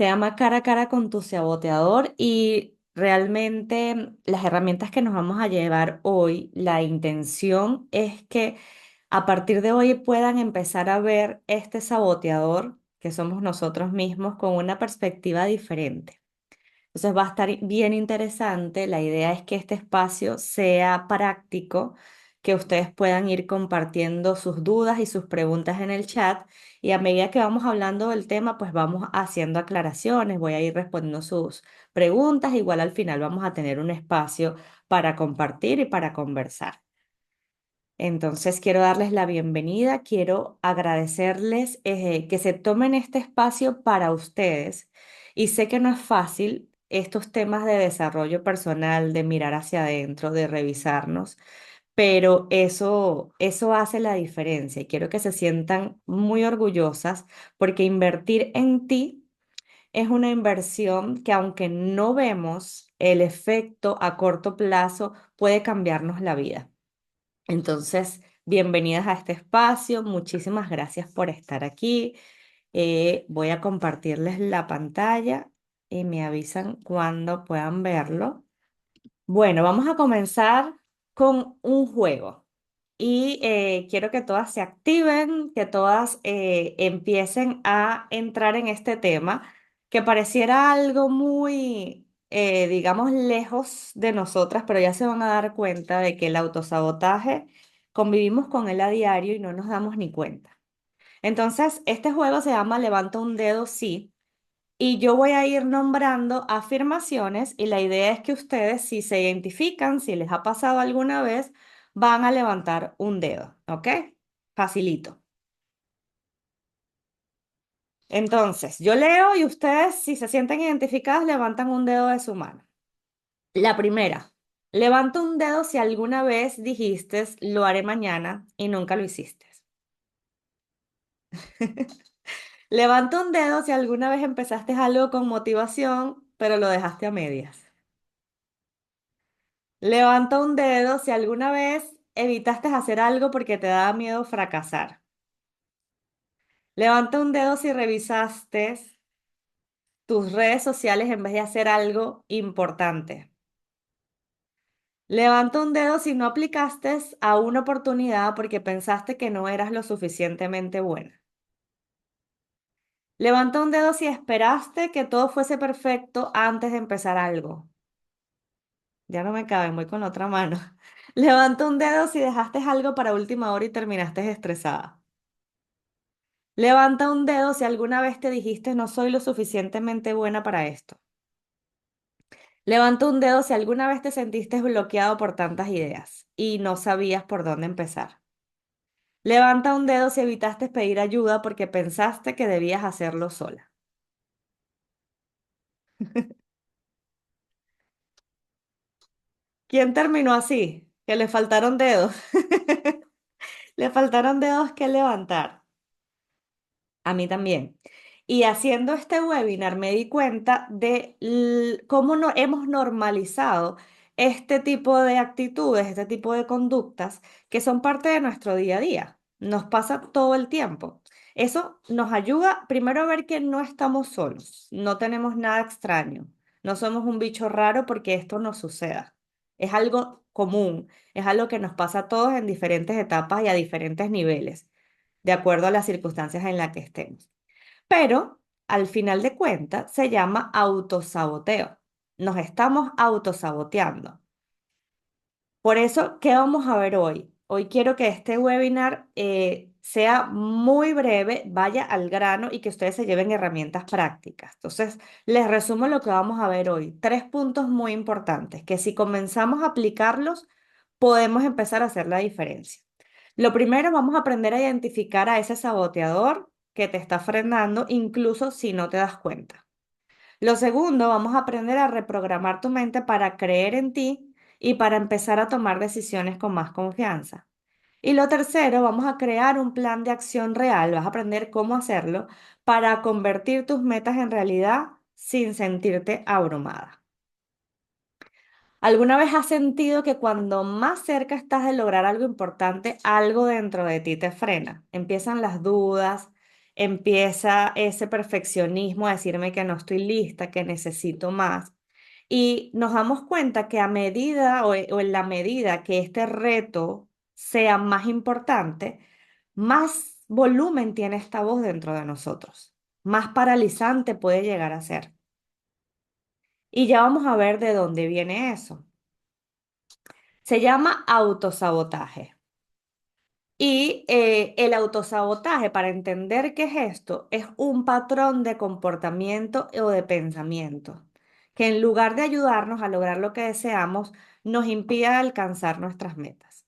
Se llama Cara a cara con tu saboteador y realmente las herramientas que nos vamos a llevar hoy, la intención es que a partir de hoy puedan empezar a ver este saboteador que somos nosotros mismos con una perspectiva diferente. Entonces va a estar bien interesante. La idea es que este espacio sea práctico, que ustedes puedan ir compartiendo sus dudas y sus preguntas en el chat. Y a medida que vamos hablando del tema, pues vamos haciendo aclaraciones. Voy a ir respondiendo sus preguntas. Igual al final vamos a tener un espacio para compartir y para conversar. Entonces, quiero darles la bienvenida, quiero agradecerles que se tomen este espacio para ustedes. Y sé que no es fácil estos temas de desarrollo personal, de mirar hacia adentro, de revisarnos, pero eso hace la diferencia y quiero que se sientan muy orgullosas porque invertir en ti es una inversión que aunque no vemos el efecto a corto plazo, puede cambiarnos la vida. Entonces, bienvenidas a este espacio. Muchísimas gracias por estar aquí. Voy a compartirles la pantalla y me avisan cuando puedan verlo. Bueno, vamos a comenzar con un juego. Y quiero que todas se activen, que todas empiecen a entrar en este tema, que pareciera algo muy, digamos, lejos de nosotras, pero ya se van a dar cuenta de que el autosabotaje convivimos con él a diario y no nos damos ni cuenta. Entonces, este juego se llama Levanta un dedo sí. Y yo voy a ir nombrando afirmaciones y la idea es que ustedes, si se identifican, si les ha pasado alguna vez, van a levantar un dedo, ¿ok? Facilito. Entonces, yo leo y ustedes, si se sienten identificados, levantan un dedo de su mano. La primera, levanta un dedo si alguna vez dijiste, lo haré mañana y nunca lo hiciste. Levanta un dedo si alguna vez empezaste algo con motivación, pero lo dejaste a medias. Levanta un dedo si alguna vez evitaste hacer algo porque te daba miedo fracasar. Levanta un dedo si revisaste tus redes sociales en vez de hacer algo importante. Levanta un dedo si no aplicaste a una oportunidad porque pensaste que no eras lo suficientemente buena. Levanta un dedo si esperaste que todo fuese perfecto antes de empezar algo. Ya no me cabe, voy con la otra mano. Levanta un dedo si dejaste algo para última hora y terminaste estresada. Levanta un dedo si alguna vez te dijiste no soy lo suficientemente buena para esto. Levanta un dedo si alguna vez te sentiste bloqueado por tantas ideas y no sabías por dónde empezar. Levanta un dedo si evitaste pedir ayuda porque pensaste que debías hacerlo sola. ¿Quién terminó así? Que le faltaron dedos. Le faltaron dedos que levantar. A mí también. Y haciendo este webinar me di cuenta de cómo no, hemos normalizado este tipo de actitudes, este tipo de conductas que son parte de nuestro día a día. Nos pasa todo el tiempo. Eso nos ayuda primero a ver que no estamos solos, no tenemos nada extraño, no somos un bicho raro porque esto nos suceda. Es algo común, es algo que nos pasa a todos en diferentes etapas y a diferentes niveles, de acuerdo a las circunstancias en las que estemos. Pero al final de cuentas se llama autosaboteo. Nos estamos autosaboteando. Por eso, ¿qué vamos a ver hoy? Hoy quiero que este webinar sea muy breve, vaya al grano y que ustedes se lleven herramientas prácticas. Entonces, les resumo lo que vamos a ver hoy. Tres puntos muy importantes que si comenzamos a aplicarlos, podemos empezar a hacer la diferencia. Lo primero, vamos a aprender a identificar a ese saboteador que te está frenando, incluso si no te das cuenta. Lo segundo, vamos a aprender a reprogramar tu mente para creer en ti y para empezar a tomar decisiones con más confianza. Y lo tercero, vamos a crear un plan de acción real, vas a aprender cómo hacerlo para convertir tus metas en realidad sin sentirte abrumada. ¿Alguna vez has sentido que cuando más cerca estás de lograr algo importante, algo dentro de ti te frena? Empiezan las dudas, empieza ese perfeccionismo a decirme que no estoy lista, que necesito más. Y nos damos cuenta que a medida o en la medida que este reto sea más importante, más volumen tiene esta voz dentro de nosotros, más paralizante puede llegar a ser. Y ya vamos a ver de dónde viene eso. Se llama autosabotaje. Y el autosabotaje, para entender qué es esto, es un patrón de comportamiento o de pensamiento que en lugar de ayudarnos a lograr lo que deseamos, nos impide alcanzar nuestras metas.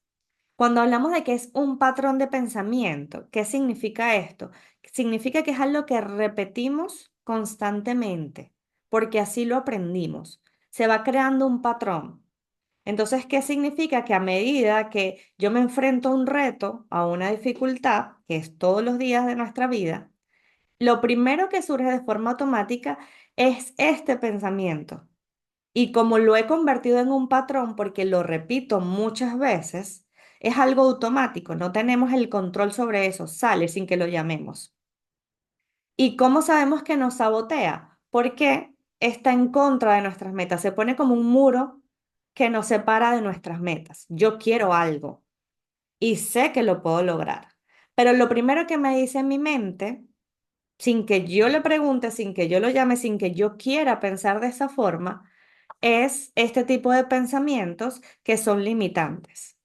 Cuando hablamos de que es un patrón de pensamiento, ¿qué significa esto? Significa que es algo que repetimos constantemente, porque así lo aprendimos. Se va creando un patrón. Entonces, ¿qué significa? Que a medida que yo me enfrento a un reto, a una dificultad, que es todos los días de nuestra vida, lo primero que surge de forma automática es este pensamiento. Y como lo he convertido en un patrón porque lo repito muchas veces, es algo automático, no tenemos el control sobre eso, sale sin que lo llamemos. ¿Y cómo sabemos que nos sabotea? Porque está en contra de nuestras metas, se pone como un muro que nos separa de nuestras metas. Yo quiero algo y sé que lo puedo lograr, pero lo primero que me dice en mi mente, sin que yo le pregunte, sin que yo lo llame, sin que yo quiera pensar de esa forma, es este tipo de pensamientos que son limitantes.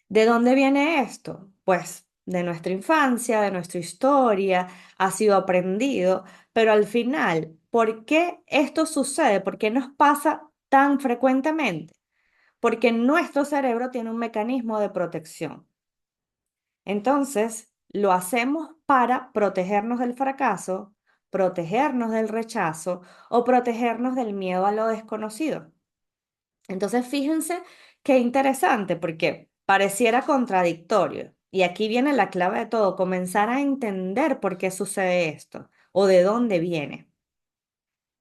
¿De dónde viene esto? Pues de nuestra infancia, de nuestra historia, ha sido aprendido, pero al final, ¿por qué esto sucede? ¿Por qué nos pasa tan frecuentemente? Porque nuestro cerebro tiene un mecanismo de protección. Entonces, lo hacemos para protegernos del fracaso, protegernos del rechazo o protegernos del miedo a lo desconocido. Entonces, fíjense qué interesante, porque pareciera contradictorio. Y aquí viene la clave de todo, comenzar a entender por qué sucede esto o de dónde viene.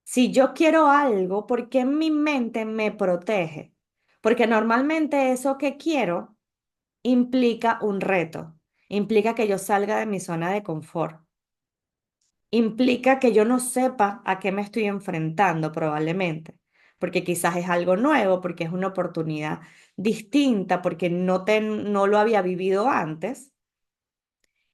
Si yo quiero algo, ¿por qué mi mente me protege? Porque normalmente eso que quiero implica un reto, implica que yo salga de mi zona de confort, implica que yo no sepa a qué me estoy enfrentando probablemente, porque quizás es algo nuevo, porque es una oportunidad distinta, porque no lo había vivido antes,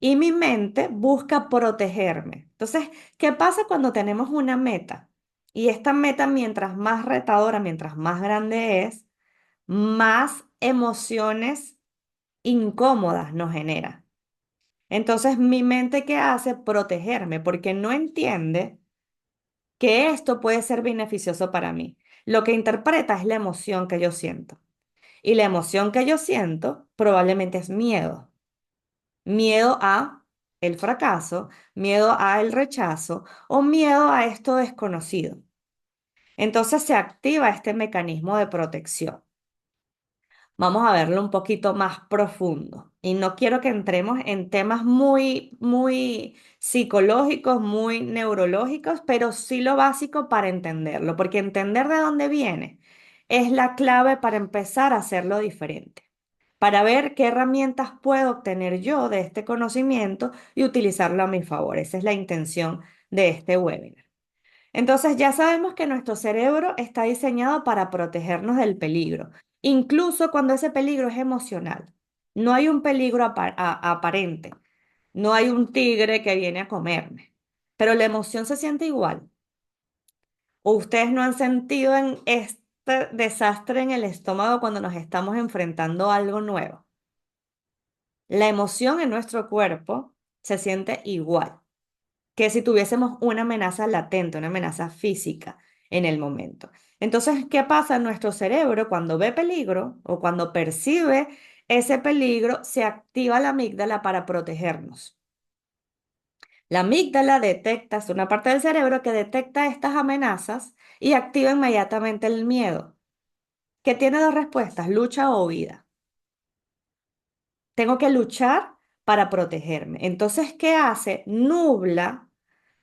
y mi mente busca protegerme. Entonces, ¿qué pasa cuando tenemos una meta? Y esta meta, mientras más retadora, mientras más grande es, más emociones incómodas nos genera. Entonces, mi mente, ¿qué hace? Protegerme, porque no entiende que esto puede ser beneficioso para mí. Lo que interpreta es la emoción que yo siento. Y la emoción que yo siento probablemente es miedo. Miedo a el fracaso, miedo a el rechazo o miedo a esto desconocido. Entonces se activa este mecanismo de protección. Vamos a verlo un poquito más profundo. Y no quiero que entremos en temas muy psicológicos, muy neurológicos, pero sí lo básico para entenderlo, porque entender de dónde viene es la clave para empezar a hacerlo diferente, para ver qué herramientas puedo obtener yo de este conocimiento y utilizarlo a mi favor. Esa es la intención de este webinar. Entonces ya sabemos que nuestro cerebro está diseñado para protegernos del peligro, incluso cuando ese peligro es emocional. No hay un peligro aparente, no hay un tigre que viene a comerme, pero la emoción se siente igual. ¿O ustedes no han sentido en este desastre en el estómago cuando nos estamos enfrentando a algo nuevo? La emoción en nuestro cuerpo se siente igual que si tuviésemos una amenaza latente, una amenaza física en el momento. Entonces, ¿qué pasa? Nuestro cerebro cuando ve peligro o cuando percibe ese peligro, se activa la amígdala para protegernos. La amígdala detecta, es una parte del cerebro que detecta estas amenazas y activa inmediatamente el miedo, que tiene dos respuestas, lucha o huida. Tengo que luchar para protegerme. Entonces, ¿qué hace? Nubla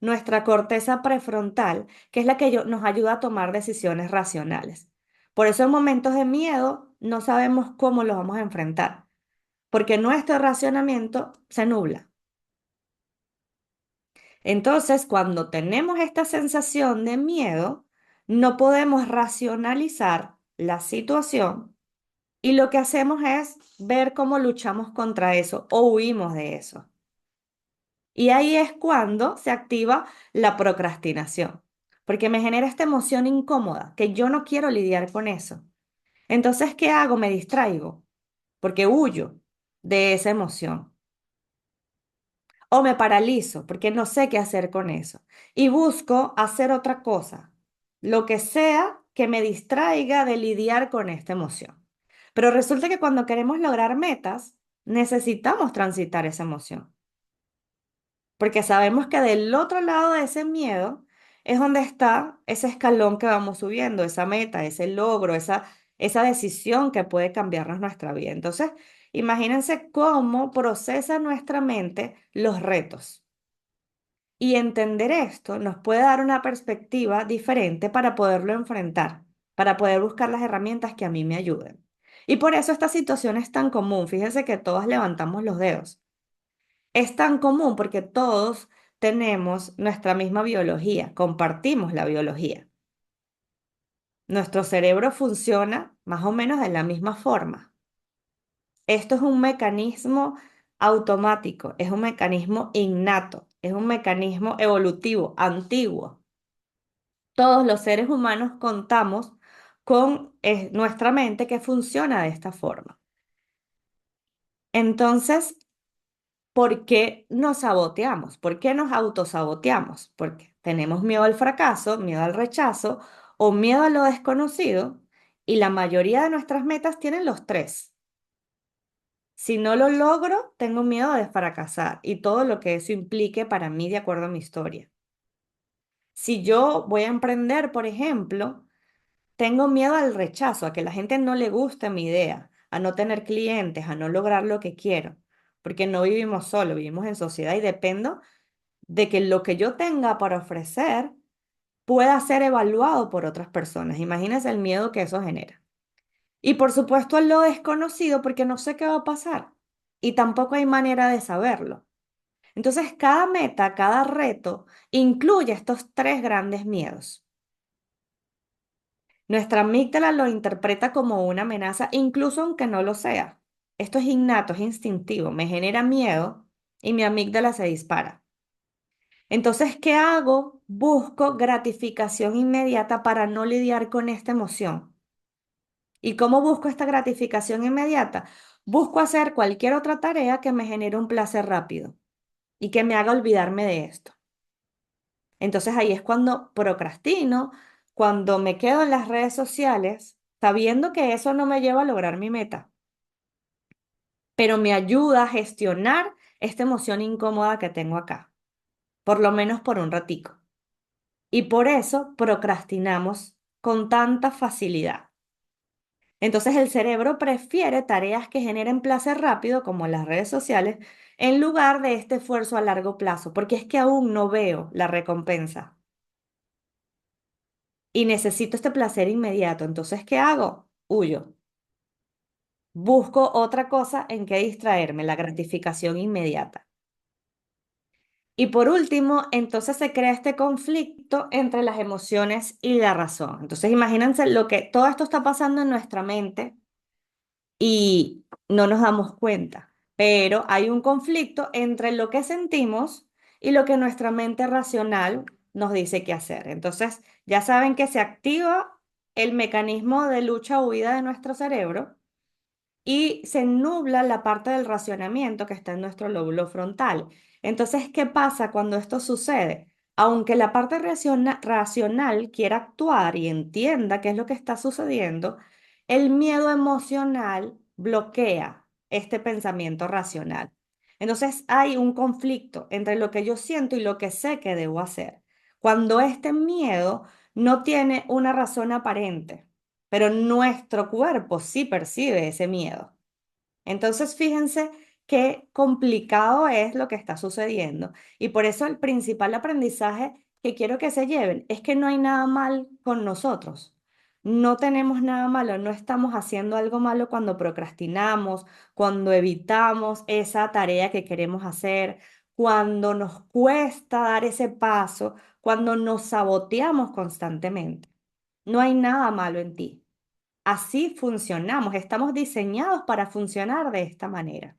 nuestra corteza prefrontal, que es la que nos ayuda a tomar decisiones racionales. Por eso en momentos de miedo no sabemos cómo los vamos a enfrentar, porque nuestro racionamiento se nubla. Entonces, cuando tenemos esta sensación de miedo, no podemos racionalizar la situación y lo que hacemos es ver cómo luchamos contra eso o huimos de eso. Y ahí es cuando se activa la procrastinación, porque me genera esta emoción incómoda, que yo no quiero lidiar con eso. Entonces, ¿qué hago? Me distraigo, porque huyo de esa emoción. O me paralizo, porque no sé qué hacer con eso. Y busco hacer otra cosa, lo que sea que me distraiga de lidiar con esta emoción. Pero resulta que cuando queremos lograr metas, necesitamos transitar esa emoción. Porque sabemos que del otro lado de ese miedo es donde está ese escalón que vamos subiendo, esa meta, ese logro, esa decisión que puede cambiarnos nuestra vida. Entonces, imagínense cómo procesa nuestra mente los retos. Y entender esto nos puede dar una perspectiva diferente para poderlo enfrentar, para poder buscar las herramientas que a mí me ayuden. Y por eso esta situación es tan común. Fíjense que todos levantamos los dedos. Es tan común porque todos tenemos nuestra misma biología, compartimos la biología. Nuestro cerebro funciona más o menos de la misma forma. Esto es un mecanismo automático, es un mecanismo innato, es un mecanismo evolutivo, antiguo. Todos los seres humanos contamos con nuestra mente que funciona de esta forma. Entonces, ¿por qué nos saboteamos? ¿Por qué nos autosaboteamos? Porque tenemos miedo al fracaso, miedo al rechazo o miedo a lo desconocido y la mayoría de nuestras metas tienen los tres. Si no lo logro, tengo miedo de fracasar y todo lo que eso implique para mí de acuerdo a mi historia. Si yo voy a emprender, por ejemplo, tengo miedo al rechazo, a que la gente no le guste mi idea, a no tener clientes, a no lograr lo que quiero, porque no vivimos solo, vivimos en sociedad y dependo de que lo que yo tenga para ofrecer pueda ser evaluado por otras personas. Imagínense el miedo que eso genera. Y por supuesto lo desconocido porque no sé qué va a pasar y tampoco hay manera de saberlo. Entonces cada meta, cada reto incluye estos tres grandes miedos. Nuestra amígdala lo interpreta como una amenaza, incluso aunque no lo sea. Esto es innato, es instintivo, me genera miedo y mi amígdala se dispara. Entonces, ¿qué hago? Busco gratificación inmediata para no lidiar con esta emoción. ¿Y cómo busco esta gratificación inmediata? Busco hacer cualquier otra tarea que me genere un placer rápido y que me haga olvidarme de esto. Entonces ahí es cuando procrastino, cuando me quedo en las redes sociales, sabiendo que eso no me lleva a lograr mi meta, pero me ayuda a gestionar esta emoción incómoda que tengo acá, por lo menos por un ratico. Y por eso procrastinamos con tanta facilidad. Entonces el cerebro prefiere tareas que generen placer rápido, como las redes sociales, en lugar de este esfuerzo a largo plazo, porque es que aún no veo la recompensa y necesito este placer inmediato. Entonces, ¿qué hago? Huyo. Busco otra cosa en que distraerme, la gratificación inmediata. Y por último, entonces se crea este conflicto entre las emociones y la razón. Entonces, imagínense lo que todo esto está pasando en nuestra mente y no nos damos cuenta, pero hay un conflicto entre lo que sentimos y lo que nuestra mente racional nos dice que hacer. Entonces, ya saben que se activa el mecanismo de lucha-huida de nuestro cerebro y se nubla la parte del racionamiento que está en nuestro lóbulo frontal. Entonces, ¿qué pasa cuando esto sucede? Aunque la parte racional quiera actuar y entienda qué es lo que está sucediendo, el miedo emocional bloquea este pensamiento racional. Entonces, hay un conflicto entre lo que yo siento y lo que sé que debo hacer. Cuando este miedo no tiene una razón aparente, pero nuestro cuerpo sí percibe ese miedo. Entonces, fíjense qué complicado es lo que está sucediendo. Y por eso el principal aprendizaje que quiero que se lleven es que no hay nada mal con nosotros. No tenemos nada malo, no estamos haciendo algo malo cuando procrastinamos, cuando evitamos esa tarea que queremos hacer, cuando nos cuesta dar ese paso, cuando nos saboteamos constantemente. No hay nada malo en ti. Así funcionamos, estamos diseñados para funcionar de esta manera.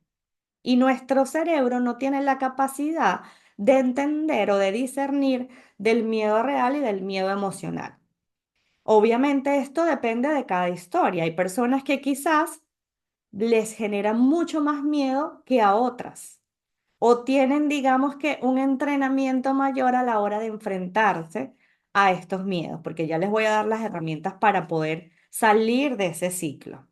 Y nuestro cerebro no tiene la capacidad de entender o de discernir del miedo real y del miedo emocional. Obviamente esto depende de cada historia. Hay personas que quizás les genera mucho más miedo que a otras o tienen, digamos que, un entrenamiento mayor a la hora de enfrentarse a estos miedos, porque ya les voy a dar las herramientas para poder salir de ese ciclo.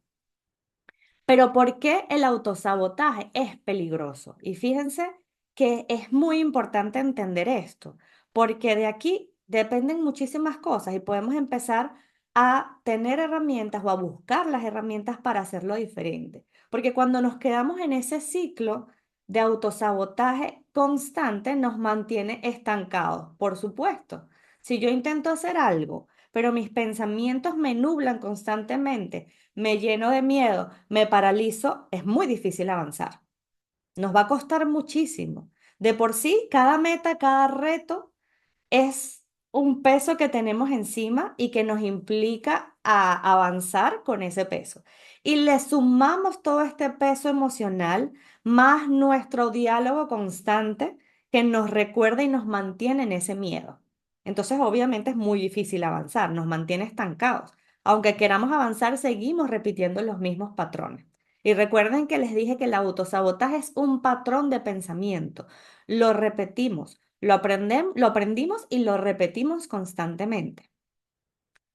Pero ¿por qué el autosabotaje es peligroso? Y fíjense que es muy importante entender esto, porque de aquí dependen muchísimas cosas y podemos empezar a tener herramientas o a buscar las herramientas para hacerlo diferente. Porque cuando nos quedamos en ese ciclo de autosabotaje constante, nos mantiene estancados, por supuesto. Si yo intento hacer algo, pero mis pensamientos me nublan constantemente, me lleno de miedo, me paralizo, es muy difícil avanzar. Nos va a costar muchísimo. De por sí, cada meta, cada reto es un peso que tenemos encima y que nos implica a avanzar con ese peso. Y le sumamos todo este peso emocional más nuestro diálogo constante que nos recuerda y nos mantiene en ese miedo. Entonces, obviamente es muy difícil avanzar, nos mantiene estancados. Aunque queramos avanzar, seguimos repitiendo los mismos patrones. Y recuerden que les dije que el autosabotaje es un patrón de pensamiento. Lo repetimos. Lo aprendimos y lo repetimos constantemente.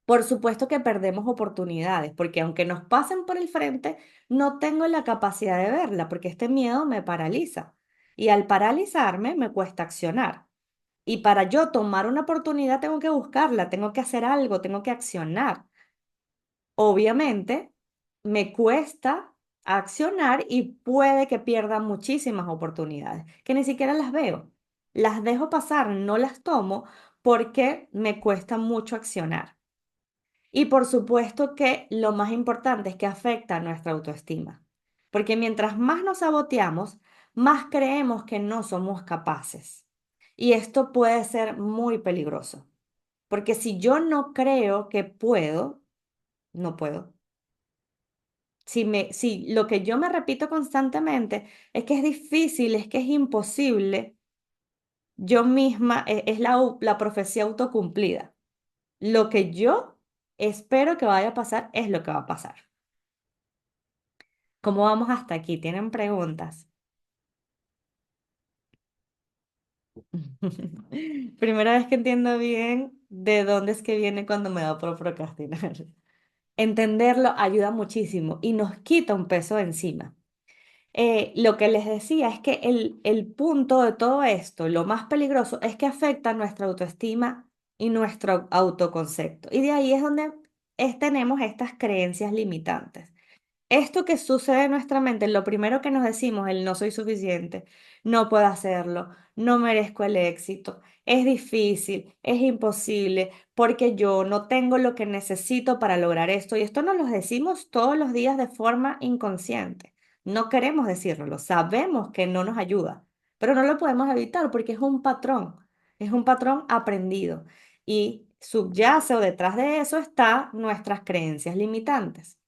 Por supuesto que perdemos oportunidades, porque aunque nos pasen por el frente, no tengo la capacidad de verla, porque este miedo me paraliza. Y al paralizarme, me cuesta accionar. Y para yo tomar una oportunidad, tengo que buscarla, tengo que hacer algo, tengo que accionar. Obviamente, me cuesta accionar y puede que pierda muchísimas oportunidades, que ni siquiera las veo. Las dejo pasar, no las tomo porque me cuesta mucho accionar. Y por supuesto que lo más importante es que afecta a nuestra autoestima, porque mientras más nos saboteamos, más creemos que no somos capaces. Y esto puede ser muy peligroso, porque si yo no creo que puedo, no puedo. Si lo que yo me repito constantemente es que es difícil, es que es imposible, yo misma es la profecía autocumplida. Lo que yo espero que vaya a pasar es lo que va a pasar. ¿Cómo vamos hasta aquí? ¿Tienen preguntas? Primera vez que entiendo bien de dónde es que viene cuando me da por procrastinar. Entenderlo ayuda muchísimo y nos quita un peso de encima. Lo que les decía es que el punto de todo esto, lo más peligroso, es que afecta nuestra autoestima y nuestro autoconcepto. Y de ahí es donde tenemos estas creencias limitantes. Esto que sucede en nuestra mente, lo primero que nos decimos, el no soy suficiente, no puedo hacerlo, no merezco el éxito, es difícil, es imposible, porque yo no tengo lo que necesito para lograr esto. Y esto nos lo decimos todos los días de forma inconsciente. No queremos decirlo, lo sabemos que no nos ayuda, pero no lo podemos evitar porque es un patrón aprendido. Y subyace o detrás de eso está nuestras creencias limitantes.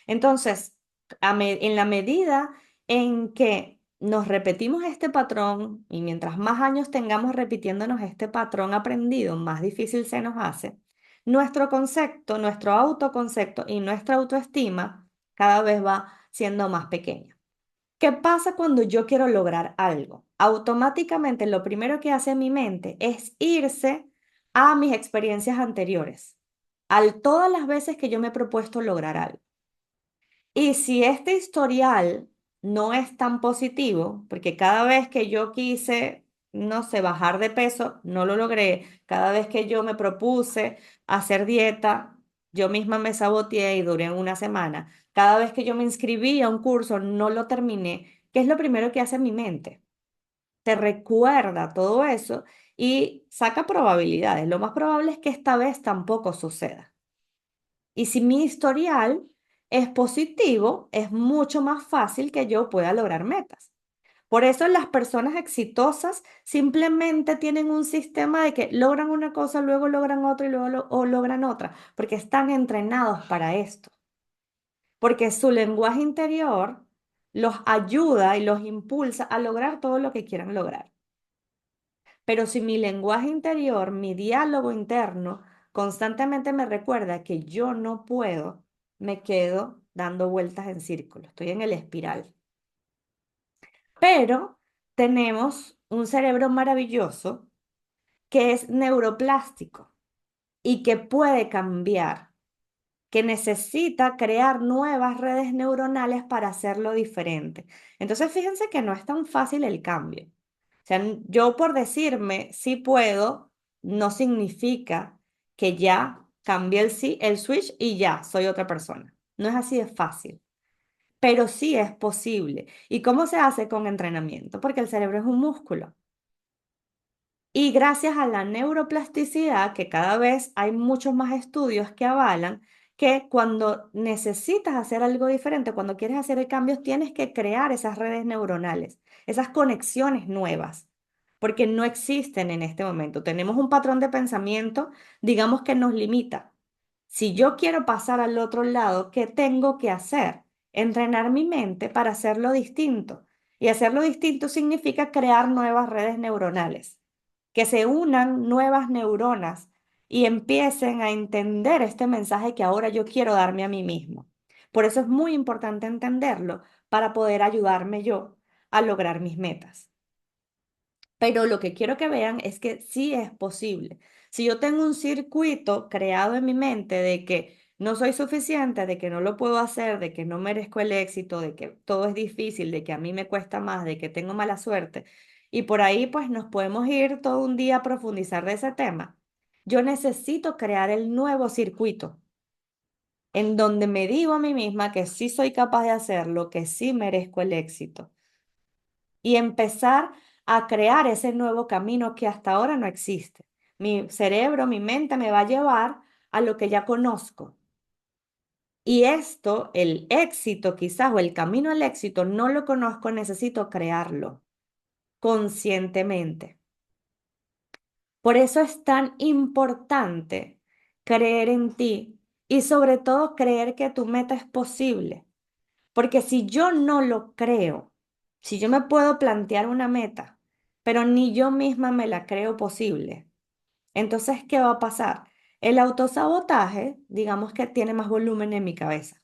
Entonces, en la medida en que nos repetimos este patrón y mientras más años tengamos repitiéndonos este patrón aprendido, más difícil se nos hace, nuestro concepto, nuestro autoconcepto y nuestra autoestima cada vez va siendo más pequeña. ¿Qué pasa cuando yo quiero lograr algo? Automáticamente lo primero que hace mi mente es irse a mis experiencias anteriores, a todas las veces que yo me he propuesto lograr algo. Y si este historial no es tan positivo, porque cada vez que yo quise, no sé, bajar de peso, no lo logré, cada vez que yo me propuse hacer dieta, yo misma me saboteé y duré una semana, cada vez que yo me inscribí a un curso, no lo terminé, ¿qué es lo primero que hace mi mente? Te recuerda todo eso y saca probabilidades. Lo más probable es que esta vez tampoco suceda. Y si mi historial es positivo, es mucho más fácil que yo pueda lograr metas. Por eso las personas exitosas simplemente tienen un sistema de que logran una cosa, luego logran otra y luego o logran otra, porque están entrenados para esto, porque su lenguaje interior los ayuda y los impulsa a lograr todo lo que quieran lograr. Pero si mi lenguaje interior, mi diálogo interno, constantemente me recuerda que yo no puedo, me quedo dando vueltas en círculo, estoy en el espiral. Pero tenemos un cerebro maravilloso que es neuroplástico y que puede cambiar, que necesita crear nuevas redes neuronales para hacerlo diferente. Entonces, fíjense que no es tan fácil el cambio. O sea, yo por decirme sí puedo, no significa que ya cambié el switch y ya soy otra persona. No es así de fácil, pero sí es posible. ¿Y cómo se hace con entrenamiento? Porque el cerebro es un músculo. Y gracias a la neuroplasticidad, que cada vez hay muchos más estudios que avalan que cuando necesitas hacer algo diferente, cuando quieres hacer el cambio, tienes que crear esas redes neuronales, esas conexiones nuevas, porque no existen en este momento. Tenemos un patrón de pensamiento, digamos que nos limita. Si yo quiero pasar al otro lado, ¿qué tengo que hacer? Entrenar mi mente para hacerlo distinto. Y hacerlo distinto significa crear nuevas redes neuronales, que se unan nuevas neuronas y empiecen a entender este mensaje que ahora yo quiero darme a mí mismo. Por eso es muy importante entenderlo para poder ayudarme yo a lograr mis metas. Pero lo que quiero que vean es que sí es posible. Si yo tengo un circuito creado en mi mente de que no soy suficiente, de que no lo puedo hacer, de que no merezco el éxito, de que todo es difícil, de que a mí me cuesta más, de que tengo mala suerte, y por ahí pues nos podemos ir todo un día a profundizar de ese tema. Yo necesito crear el nuevo circuito en donde me digo a mí misma que sí soy capaz de hacerlo, que sí merezco el éxito y empezar a crear ese nuevo camino que hasta ahora no existe. Mi cerebro, mi mente me va a llevar a lo que ya conozco. Y esto, el éxito quizás o el camino al éxito, no lo conozco, necesito crearlo conscientemente. Por eso es tan importante creer en ti y sobre todo creer que tu meta es posible. Porque si yo no lo creo, si yo me puedo plantear una meta, pero ni yo misma me la creo posible, entonces, ¿qué va a pasar? El autosabotaje, digamos que tiene más volumen en mi cabeza,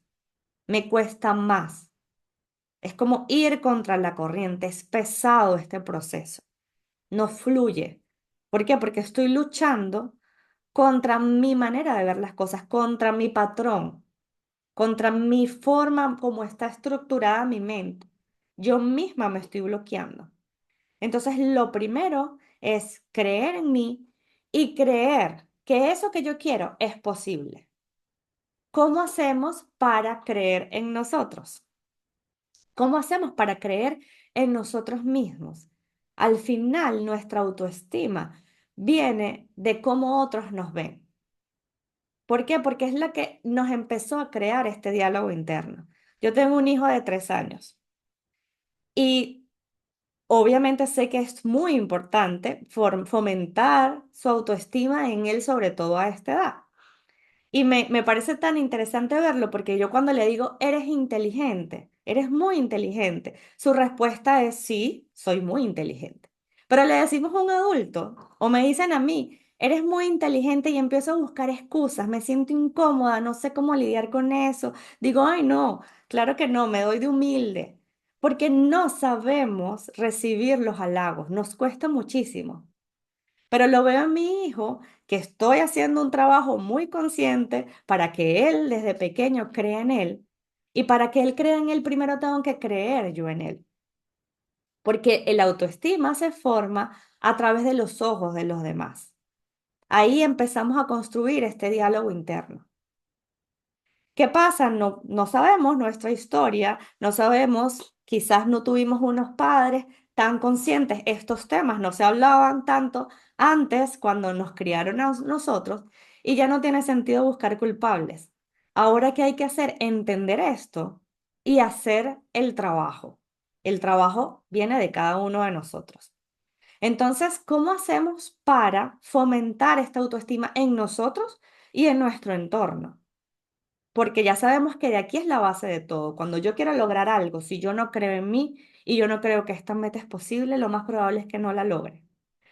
me cuesta más. Es como ir contra la corriente, es pesado este proceso, no fluye. ¿Por qué? Porque estoy luchando contra mi manera de ver las cosas, contra mi patrón, contra mi forma como está estructurada mi mente. Yo misma me estoy bloqueando. Entonces, lo primero es creer en mí y creer que eso que yo quiero es posible. ¿Cómo hacemos para creer en nosotros? ¿Cómo hacemos para creer en nosotros mismos? Al final, nuestra autoestima viene de cómo otros nos ven. ¿Por qué? Porque es la que nos empezó a crear este diálogo interno. Yo tengo un hijo de 3 años y obviamente sé que es muy importante fomentar su autoestima en él, sobre todo a esta edad. Y me parece tan interesante verlo porque yo cuando le digo, eres inteligente, eres muy inteligente, su respuesta es sí, soy muy inteligente. Pero le decimos a un adulto o me dicen a mí, eres muy inteligente y empiezo a buscar excusas, me siento incómoda, no sé cómo lidiar con eso. Digo, ay no, claro que no, me doy de humilde, porque no sabemos recibir los halagos, nos cuesta muchísimo. Pero lo veo en mi hijo, que estoy haciendo un trabajo muy consciente para que él desde pequeño crea en él. Y para que él crea en él, primero tengo que creer yo en él. Porque el autoestima se forma a través de los ojos de los demás. Ahí empezamos a construir este diálogo interno. ¿Qué pasa? No, no sabemos nuestra historia, no sabemos, quizás no tuvimos unos padres tan conscientes. Estos temas no se hablaban tanto antes cuando nos criaron a nosotros y ya no tiene sentido buscar culpables. Ahora, ¿qué hay que hacer? Entender esto y hacer el trabajo. El trabajo viene de cada uno de nosotros. Entonces, ¿cómo hacemos para fomentar esta autoestima en nosotros y en nuestro entorno? Porque ya sabemos que de aquí es la base de todo. Cuando yo quiero lograr algo, si yo no creo en mí y yo no creo que esta meta es posible, lo más probable es que no la logre.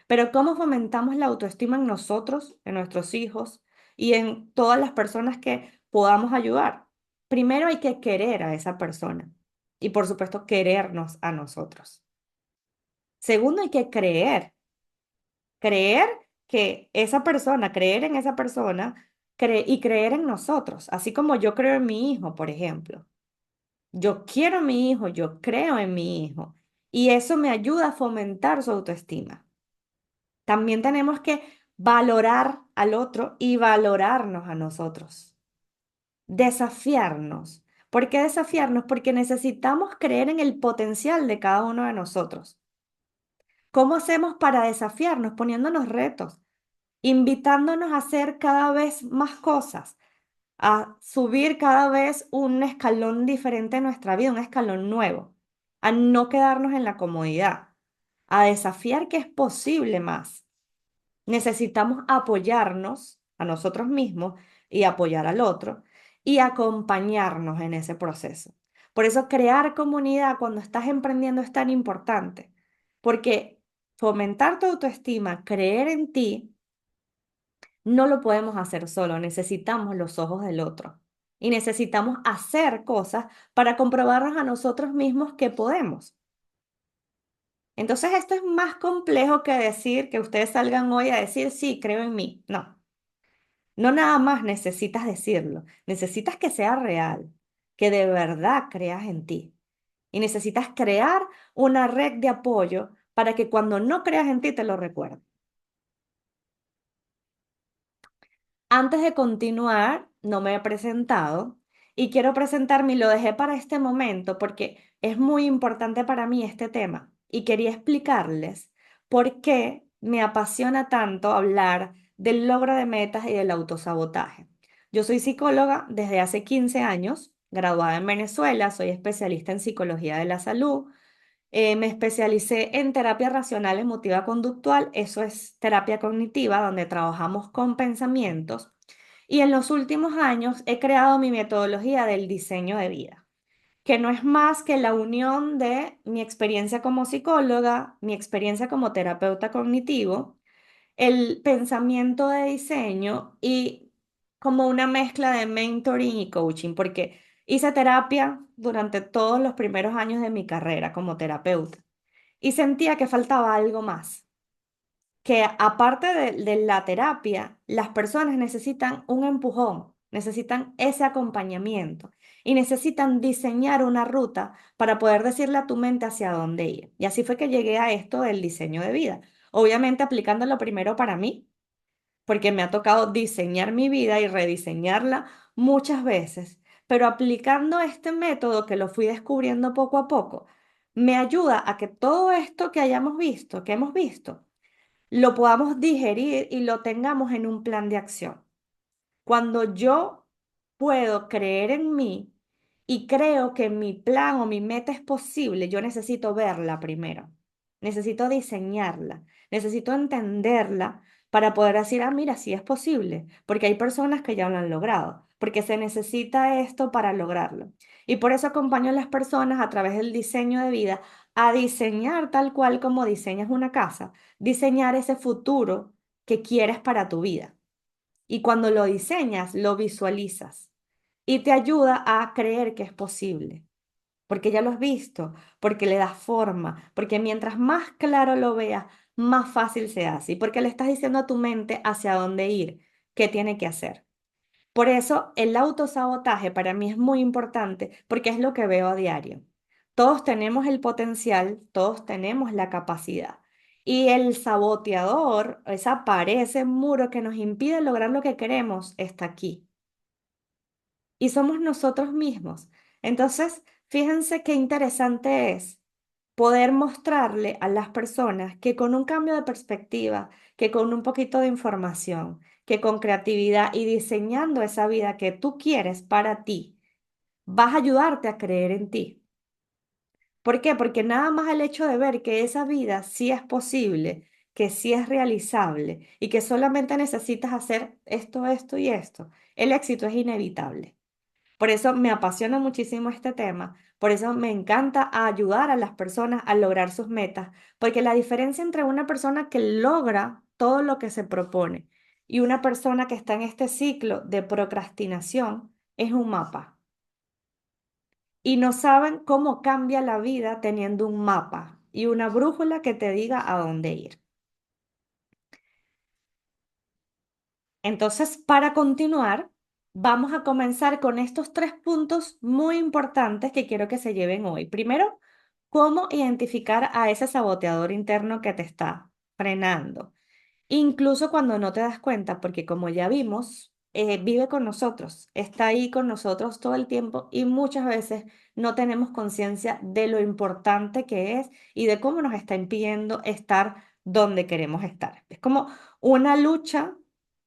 Pero ¿cómo fomentamos la autoestima en nosotros, en nuestros hijos y en todas las personas que podamos ayudar? Primero hay que querer a esa persona y por supuesto querernos a nosotros. Segundo hay que creer que esa persona, creer en esa persona y creer en nosotros, así como yo creo en mi hijo, por ejemplo. Yo quiero a mi hijo, yo creo en mi hijo y eso me ayuda a fomentar su autoestima. También tenemos que valorar al otro y valorarnos a nosotros, desafiarnos. ¿Por qué desafiarnos? Porque necesitamos creer en el potencial de cada uno de nosotros. ¿Cómo hacemos para desafiarnos? Poniéndonos retos, invitándonos a hacer cada vez más cosas, a subir cada vez un escalón diferente en nuestra vida, un escalón nuevo, a no quedarnos en la comodidad, a desafiar que es posible más. Necesitamos apoyarnos a nosotros mismos y apoyar al otro y acompañarnos en ese proceso. Por eso crear comunidad cuando estás emprendiendo es tan importante, porque fomentar tu autoestima, creer en ti, no lo podemos hacer solo, necesitamos los ojos del otro y necesitamos hacer cosas para comprobarnos a nosotros mismos que podemos. Entonces esto es más complejo que decir que ustedes salgan hoy a decir, sí, creo en mí. No, no nada más necesitas decirlo, necesitas que sea real, que de verdad creas en ti. Y necesitas crear una red de apoyo para que cuando no creas en ti te lo recuerden. Antes de continuar, no me he presentado y quiero presentarme y lo dejé para este momento porque es muy importante para mí este tema y quería explicarles por qué me apasiona tanto hablar del logro de metas y del autosabotaje. Yo soy psicóloga desde hace 15 años, graduada en Venezuela, soy especialista en psicología de la salud. Me especialicé en terapia racional emotiva conductual, eso es terapia cognitiva, donde trabajamos con pensamientos. Y en los últimos años he creado mi metodología del diseño de vida, que no es más que la unión de mi experiencia como psicóloga, mi experiencia como terapeuta cognitivo, el pensamiento de diseño y como una mezcla de mentoring y coaching, porque hice terapia durante todos los primeros años de mi carrera como terapeuta y sentía que faltaba algo más, que aparte de la terapia, las personas necesitan un empujón, necesitan ese acompañamiento y necesitan diseñar una ruta para poder decirle a tu mente hacia dónde ir. Y así fue que llegué a esto del diseño de vida. Obviamente aplicándolo primero para mí, porque me ha tocado diseñar mi vida y rediseñarla muchas veces, pero aplicando este método que lo fui descubriendo poco a poco, me ayuda a que todo esto que hayamos visto, que hemos visto, lo podamos digerir y lo tengamos en un plan de acción. Cuando yo puedo creer en mí y creo que mi plan o mi meta es posible, yo necesito verla primero. Necesito diseñarla, necesito entenderla para poder decir, ah, mira, sí es posible, porque hay personas que ya lo han logrado, porque se necesita esto para lograrlo. Y por eso acompaño a las personas a través del diseño de vida a diseñar tal cual como diseñas una casa, diseñar ese futuro que quieres para tu vida. Y cuando lo diseñas, lo visualizas y te ayuda a creer que es posible, porque ya lo has visto, porque le das forma, porque mientras más claro lo veas, más fácil se hace y porque le estás diciendo a tu mente hacia dónde ir, qué tiene que hacer. Por eso el autosabotaje para mí es muy importante porque es lo que veo a diario. Todos tenemos el potencial, todos tenemos la capacidad. Y el saboteador, esa pared, ese muro que nos impide lograr lo que queremos, está aquí. Y somos nosotros mismos. Entonces, fíjense qué interesante es poder mostrarle a las personas que con un cambio de perspectiva, que con un poquito de información, que con creatividad y diseñando esa vida que tú quieres para ti, vas a ayudarte a creer en ti. ¿Por qué? Porque nada más el hecho de ver que esa vida sí es posible, que sí es realizable y que solamente necesitas hacer esto, esto y esto, el éxito es inevitable. Por eso me apasiona muchísimo este tema, por eso me encanta ayudar a las personas a lograr sus metas, porque la diferencia entre una persona que logra todo lo que se propone y una persona que está en este ciclo de procrastinación es un mapa. Y no saben cómo cambia la vida teniendo un mapa y una brújula que te diga a dónde ir. Entonces, para continuar, vamos a comenzar con estos tres puntos muy importantes que quiero que se lleven hoy. Primero, cómo identificar a ese saboteador interno que te está frenando. Incluso cuando no te das cuenta, porque como ya vimos, vive con nosotros, está ahí con nosotros todo el tiempo y muchas veces no tenemos conciencia de lo importante que es y de cómo nos está impidiendo estar donde queremos estar. Es como una lucha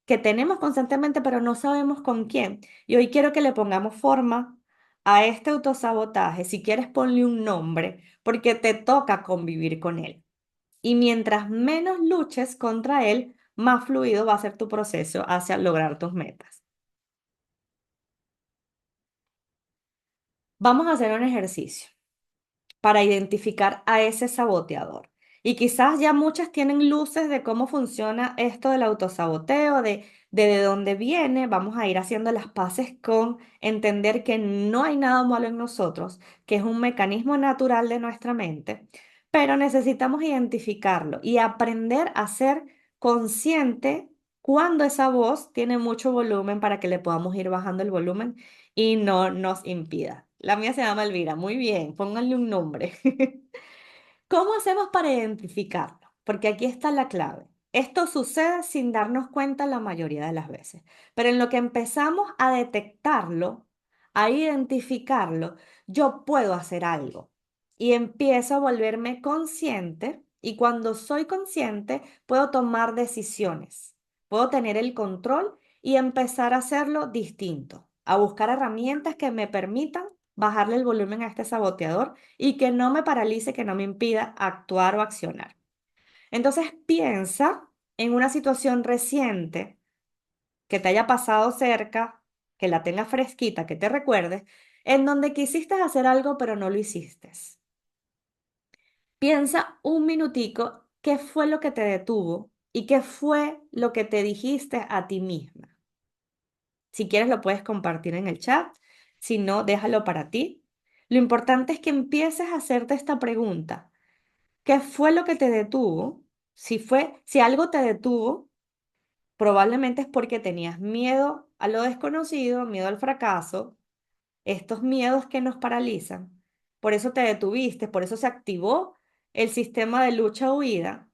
que tenemos constantemente, pero no sabemos con quién. Y hoy quiero que le pongamos forma a este autosabotaje. Si quieres, ponle un nombre, porque te toca convivir con él. Y mientras menos luches contra él, más fluido va a ser tu proceso hacia lograr tus metas. Vamos a hacer un ejercicio para identificar a ese saboteador. Y quizás ya muchas tienen luces de cómo funciona esto del autosaboteo, de dónde viene. Vamos a ir haciendo las paces con entender que no hay nada malo en nosotros, que es un mecanismo natural de nuestra mente, pero necesitamos identificarlo y aprender a ser consciente cuando esa voz tiene mucho volumen para que le podamos ir bajando el volumen y no nos impida. La mía se llama Elvira, muy bien, pónganle un nombre. ¿Cómo hacemos para identificarlo? Porque aquí está la clave. Esto sucede sin darnos cuenta la mayoría de las veces, pero en lo que empezamos a detectarlo, a identificarlo, yo puedo hacer algo y empiezo a volverme consciente y cuando soy consciente puedo tomar decisiones, puedo tener el control y empezar a hacerlo distinto, a buscar herramientas que me permitan bajarle el volumen a este saboteador y que no me paralice, que no me impida actuar o accionar. Entonces piensa en una situación reciente que te haya pasado cerca, que la tengas fresquita, que te recuerdes, en donde quisiste hacer algo pero no lo hiciste. Piensa un minutico qué fue lo que te detuvo y qué fue lo que te dijiste a ti misma. Si quieres lo puedes compartir en el chat, si no, déjalo para ti. Lo importante es que empieces a hacerte esta pregunta. ¿Qué fue lo que te detuvo? Si algo te detuvo, probablemente es porque tenías miedo a lo desconocido, miedo al fracaso, estos miedos que nos paralizan. Por eso te detuviste, por eso se activó el sistema de lucha-huida.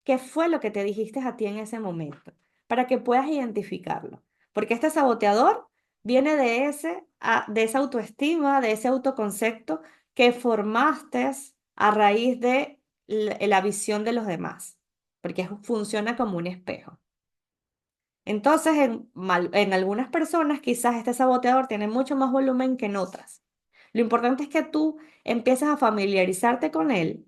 ¿Qué fue lo que te dijiste a ti en ese momento? Para que puedas identificarlo. Porque este saboteador viene de esa autoestima, de ese autoconcepto que formaste a raíz de la visión de los demás. Porque funciona como un espejo. Entonces, en algunas personas quizás este saboteador tiene mucho más volumen que en otras. Lo importante es que tú empieces a familiarizarte con él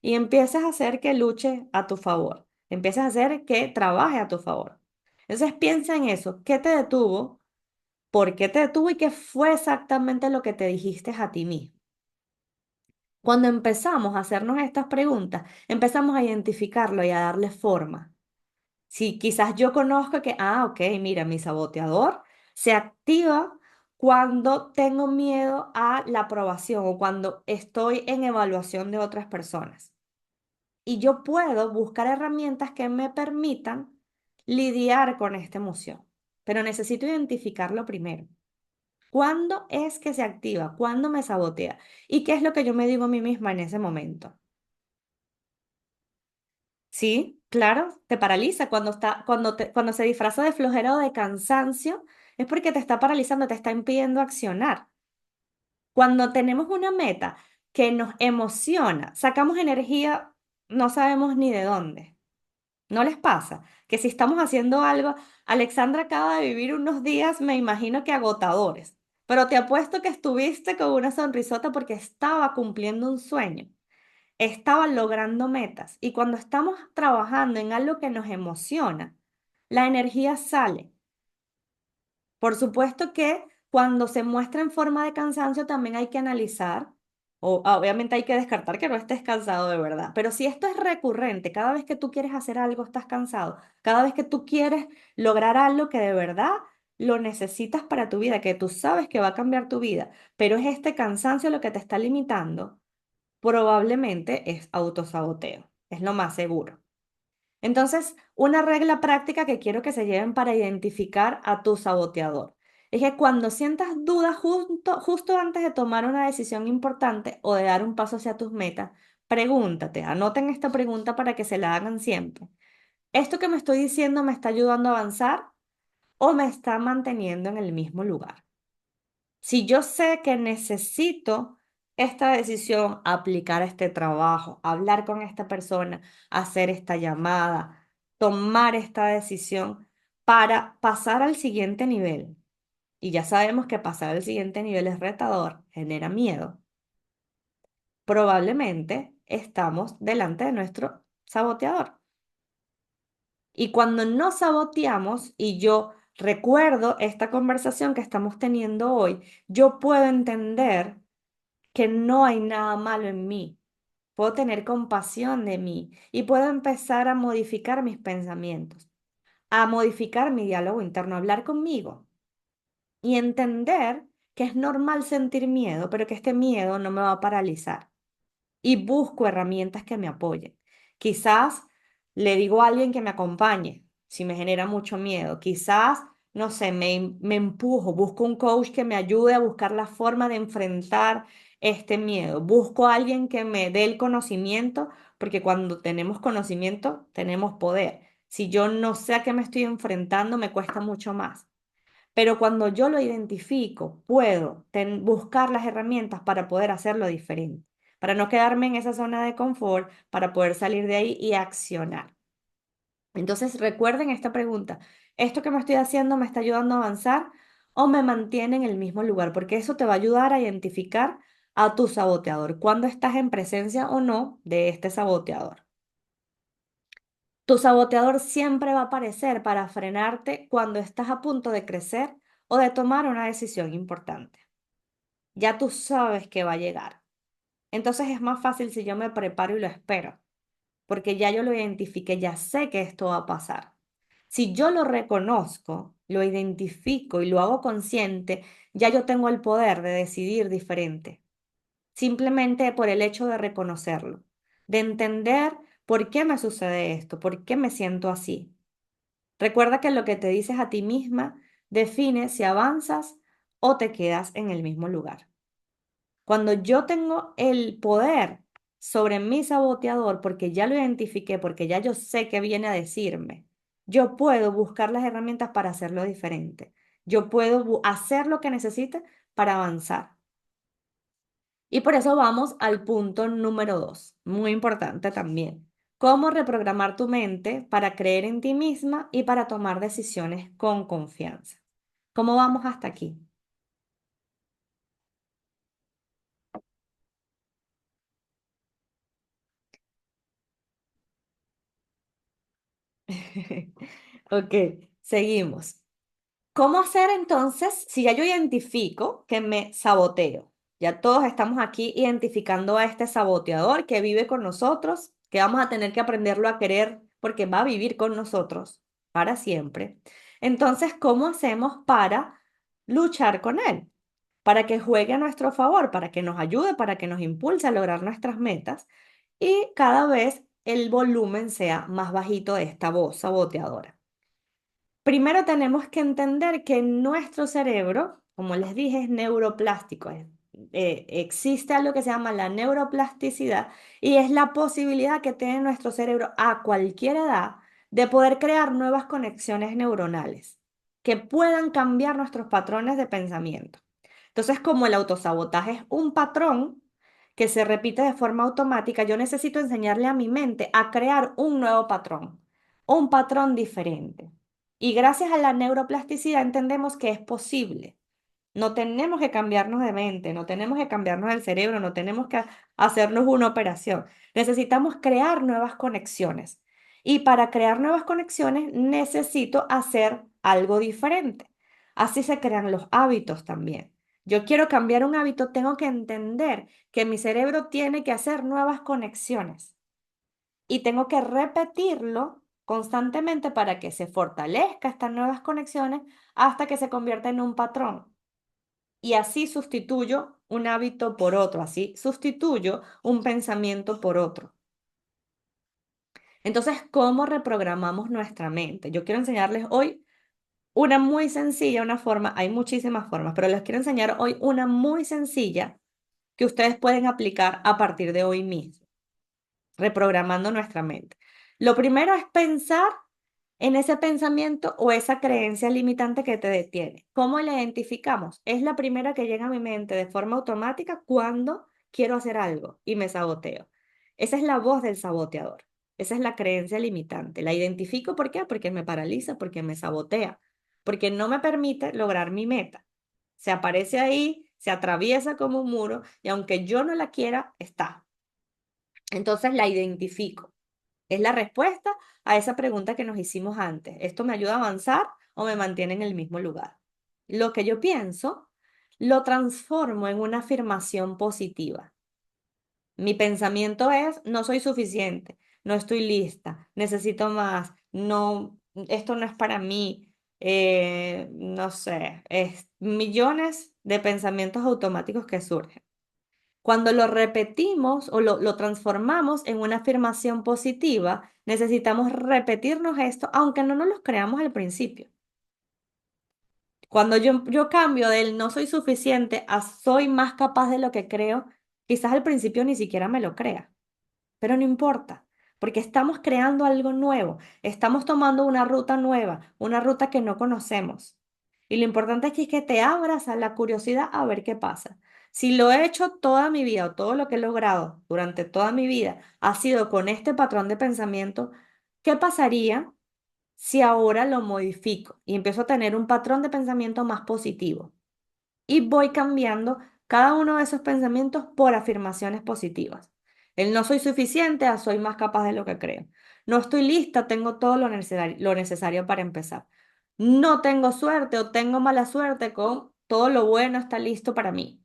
y empieces a hacer que luche a tu favor. Empieces a hacer que trabaje a tu favor. Entonces piensa en eso. ¿Qué te detuvo? ¿Por qué te detuvo? ¿Y qué fue exactamente lo que te dijiste a ti mismo? Cuando empezamos a hacernos estas preguntas, empezamos a identificarlo y a darle forma. Si quizás yo conozco que, ok, mira, mi saboteador se activa cuando tengo miedo a la aprobación o cuando estoy en evaluación de otras personas. Y yo puedo buscar herramientas que me permitan lidiar con esta emoción, pero necesito identificarlo primero. ¿Cuándo es que se activa? ¿Cuándo me sabotea? ¿Y qué es lo que yo me digo a mí misma en ese momento? Sí, claro, te paraliza cuando se disfraza de flojera o de cansancio, es porque te está paralizando, te está impidiendo accionar. Cuando tenemos una meta que nos emociona, sacamos energía, no sabemos ni de dónde. ¿No les pasa? Que si estamos haciendo algo, Alexandra acaba de vivir unos días, me imagino que agotadores, pero te apuesto que estuviste con una sonrisota porque estaba cumpliendo un sueño, estaba logrando metas. Y cuando estamos trabajando en algo que nos emociona, la energía sale. Por supuesto que cuando se muestra en forma de cansancio también hay que analizar, o obviamente hay que descartar que no estés cansado de verdad, pero si esto es recurrente, cada vez que tú quieres hacer algo estás cansado, cada vez que tú quieres lograr algo que de verdad lo necesitas para tu vida, que tú sabes que va a cambiar tu vida, pero es este cansancio lo que te está limitando, probablemente es autosaboteo, es lo más seguro. Entonces, una regla práctica que quiero que se lleven para identificar a tu saboteador es que cuando sientas dudas justo antes de tomar una decisión importante o de dar un paso hacia tus metas, pregúntate, anoten esta pregunta para que se la hagan siempre. ¿Esto que me estoy diciendo me está ayudando a avanzar o me está manteniendo en el mismo lugar? Si yo sé que necesito esta decisión, aplicar este trabajo, hablar con esta persona, hacer esta llamada, tomar esta decisión para pasar al siguiente nivel, y ya sabemos que pasar al siguiente nivel es retador, genera miedo, probablemente estamos delante de nuestro saboteador. Y cuando nos saboteamos y yo recuerdo esta conversación que estamos teniendo hoy, yo puedo entender que no hay nada malo en mí. Puedo tener compasión de mí y puedo empezar a modificar mis pensamientos, a modificar mi diálogo interno, a hablar conmigo y entender que es normal sentir miedo, pero que este miedo no me va a paralizar y busco herramientas que me apoyen. Quizás le digo a alguien que me acompañe si me genera mucho miedo. Quizás, no sé, me empujo, busco un coach que me ayude a buscar la forma de enfrentar este miedo. Busco a alguien que me dé el conocimiento, porque cuando tenemos conocimiento, tenemos poder. Si yo no sé a qué me estoy enfrentando, me cuesta mucho más. Pero cuando yo lo identifico, puedo buscar las herramientas para poder hacerlo diferente, para no quedarme en esa zona de confort, para poder salir de ahí y accionar. Entonces, recuerden esta pregunta, ¿esto que me estoy haciendo me está ayudando a avanzar o me mantiene en el mismo lugar? Porque eso te va a ayudar a identificar a tu saboteador, cuando estás en presencia o no de este saboteador. Tu saboteador siempre va a aparecer para frenarte cuando estás a punto de crecer o de tomar una decisión importante. Ya tú sabes que va a llegar. Entonces es más fácil si yo me preparo y lo espero, porque ya yo lo identifiqué, ya sé que esto va a pasar. Si yo lo reconozco, lo identifico y lo hago consciente, ya yo tengo el poder de decidir diferente, simplemente por el hecho de reconocerlo, de entender por qué me sucede esto, por qué me siento así. Recuerda que lo que te dices a ti misma define si avanzas o te quedas en el mismo lugar. Cuando yo tengo el poder sobre mi saboteador, porque ya lo identifiqué, porque ya yo sé que viene a decirme, yo puedo buscar las herramientas para hacerlo diferente. Yo puedo hacer lo que necesite para avanzar. Y por eso vamos al punto número 2, muy importante también. Cómo reprogramar tu mente para creer en ti misma y para tomar decisiones con confianza. ¿Cómo vamos hasta aquí? Ok, seguimos. ¿Cómo hacer entonces si ya yo identifico que me saboteo? Ya todos estamos aquí identificando a este saboteador que vive con nosotros, que vamos a tener que aprenderlo a querer porque va a vivir con nosotros para siempre. Entonces, ¿cómo hacemos para luchar con él? Para que juegue a nuestro favor, para que nos ayude, para que nos impulse a lograr nuestras metas y cada vez el volumen sea más bajito de esta voz saboteadora. Primero tenemos que entender que nuestro cerebro, como les dije, es neuroplástico. Existe algo que se llama la neuroplasticidad y es la posibilidad que tiene nuestro cerebro a cualquier edad de poder crear nuevas conexiones neuronales que puedan cambiar nuestros patrones de pensamiento. Entonces, como el autosabotaje es un patrón que se repite de forma automática, yo necesito enseñarle a mi mente a crear un nuevo patrón, un patrón diferente. Y gracias a la neuroplasticidad entendemos que es posible. No tenemos que cambiarnos de mente, no tenemos que cambiarnos del cerebro, no tenemos que hacernos una operación. Necesitamos crear nuevas conexiones. Y para crear nuevas conexiones necesito hacer algo diferente. Así se crean los hábitos también. Yo quiero cambiar un hábito, tengo que entender que mi cerebro tiene que hacer nuevas conexiones y tengo que repetirlo constantemente para que se fortalezca estas nuevas conexiones hasta que se convierta en un patrón. Y así sustituyo un hábito por otro, así sustituyo un pensamiento por otro. Entonces, ¿cómo reprogramamos nuestra mente? Yo quiero enseñarles hoy una muy sencilla, una forma, hay muchísimas formas, pero les quiero enseñar hoy una muy sencilla que ustedes pueden aplicar a partir de hoy mismo, reprogramando nuestra mente. Lo primero es pensar en ese pensamiento o esa creencia limitante que te detiene. ¿Cómo la identificamos? Es la primera que llega a mi mente de forma automática cuando quiero hacer algo y me saboteo. Esa es la voz del saboteador. Esa es la creencia limitante. La identifico, ¿por qué? Porque me paraliza, porque me sabotea, porque no me permite lograr mi meta. Se aparece ahí, se atraviesa como un muro y aunque yo no la quiera, está. Entonces la identifico. Es la respuesta a esa pregunta que nos hicimos antes. ¿Esto me ayuda a avanzar o me mantiene en el mismo lugar? Lo que yo pienso, lo transformo en una afirmación positiva. Mi pensamiento es, no soy suficiente, no estoy lista, necesito más, no, esto no es para mí, no sé, es millones de pensamientos automáticos que surgen. Cuando lo repetimos o lo transformamos en una afirmación positiva, necesitamos repetirnos esto, aunque no nos los creamos al principio. Cuando yo cambio del no soy suficiente a soy más capaz de lo que creo, quizás al principio ni siquiera me lo crea, pero no importa, porque estamos creando algo nuevo, estamos tomando una ruta nueva, una ruta que no conocemos. Y lo importante aquí es que te abras a la curiosidad a ver qué pasa. Si lo he hecho toda mi vida o todo lo que he logrado durante toda mi vida ha sido con este patrón de pensamiento, ¿qué pasaría si ahora lo modifico y empiezo a tener un patrón de pensamiento más positivo? Y voy cambiando cada uno de esos pensamientos por afirmaciones positivas. El no soy suficiente a soy más capaz de lo que creo. No estoy lista, tengo todo lo necesario para empezar. No tengo suerte o tengo mala suerte con todo lo bueno está listo para mí.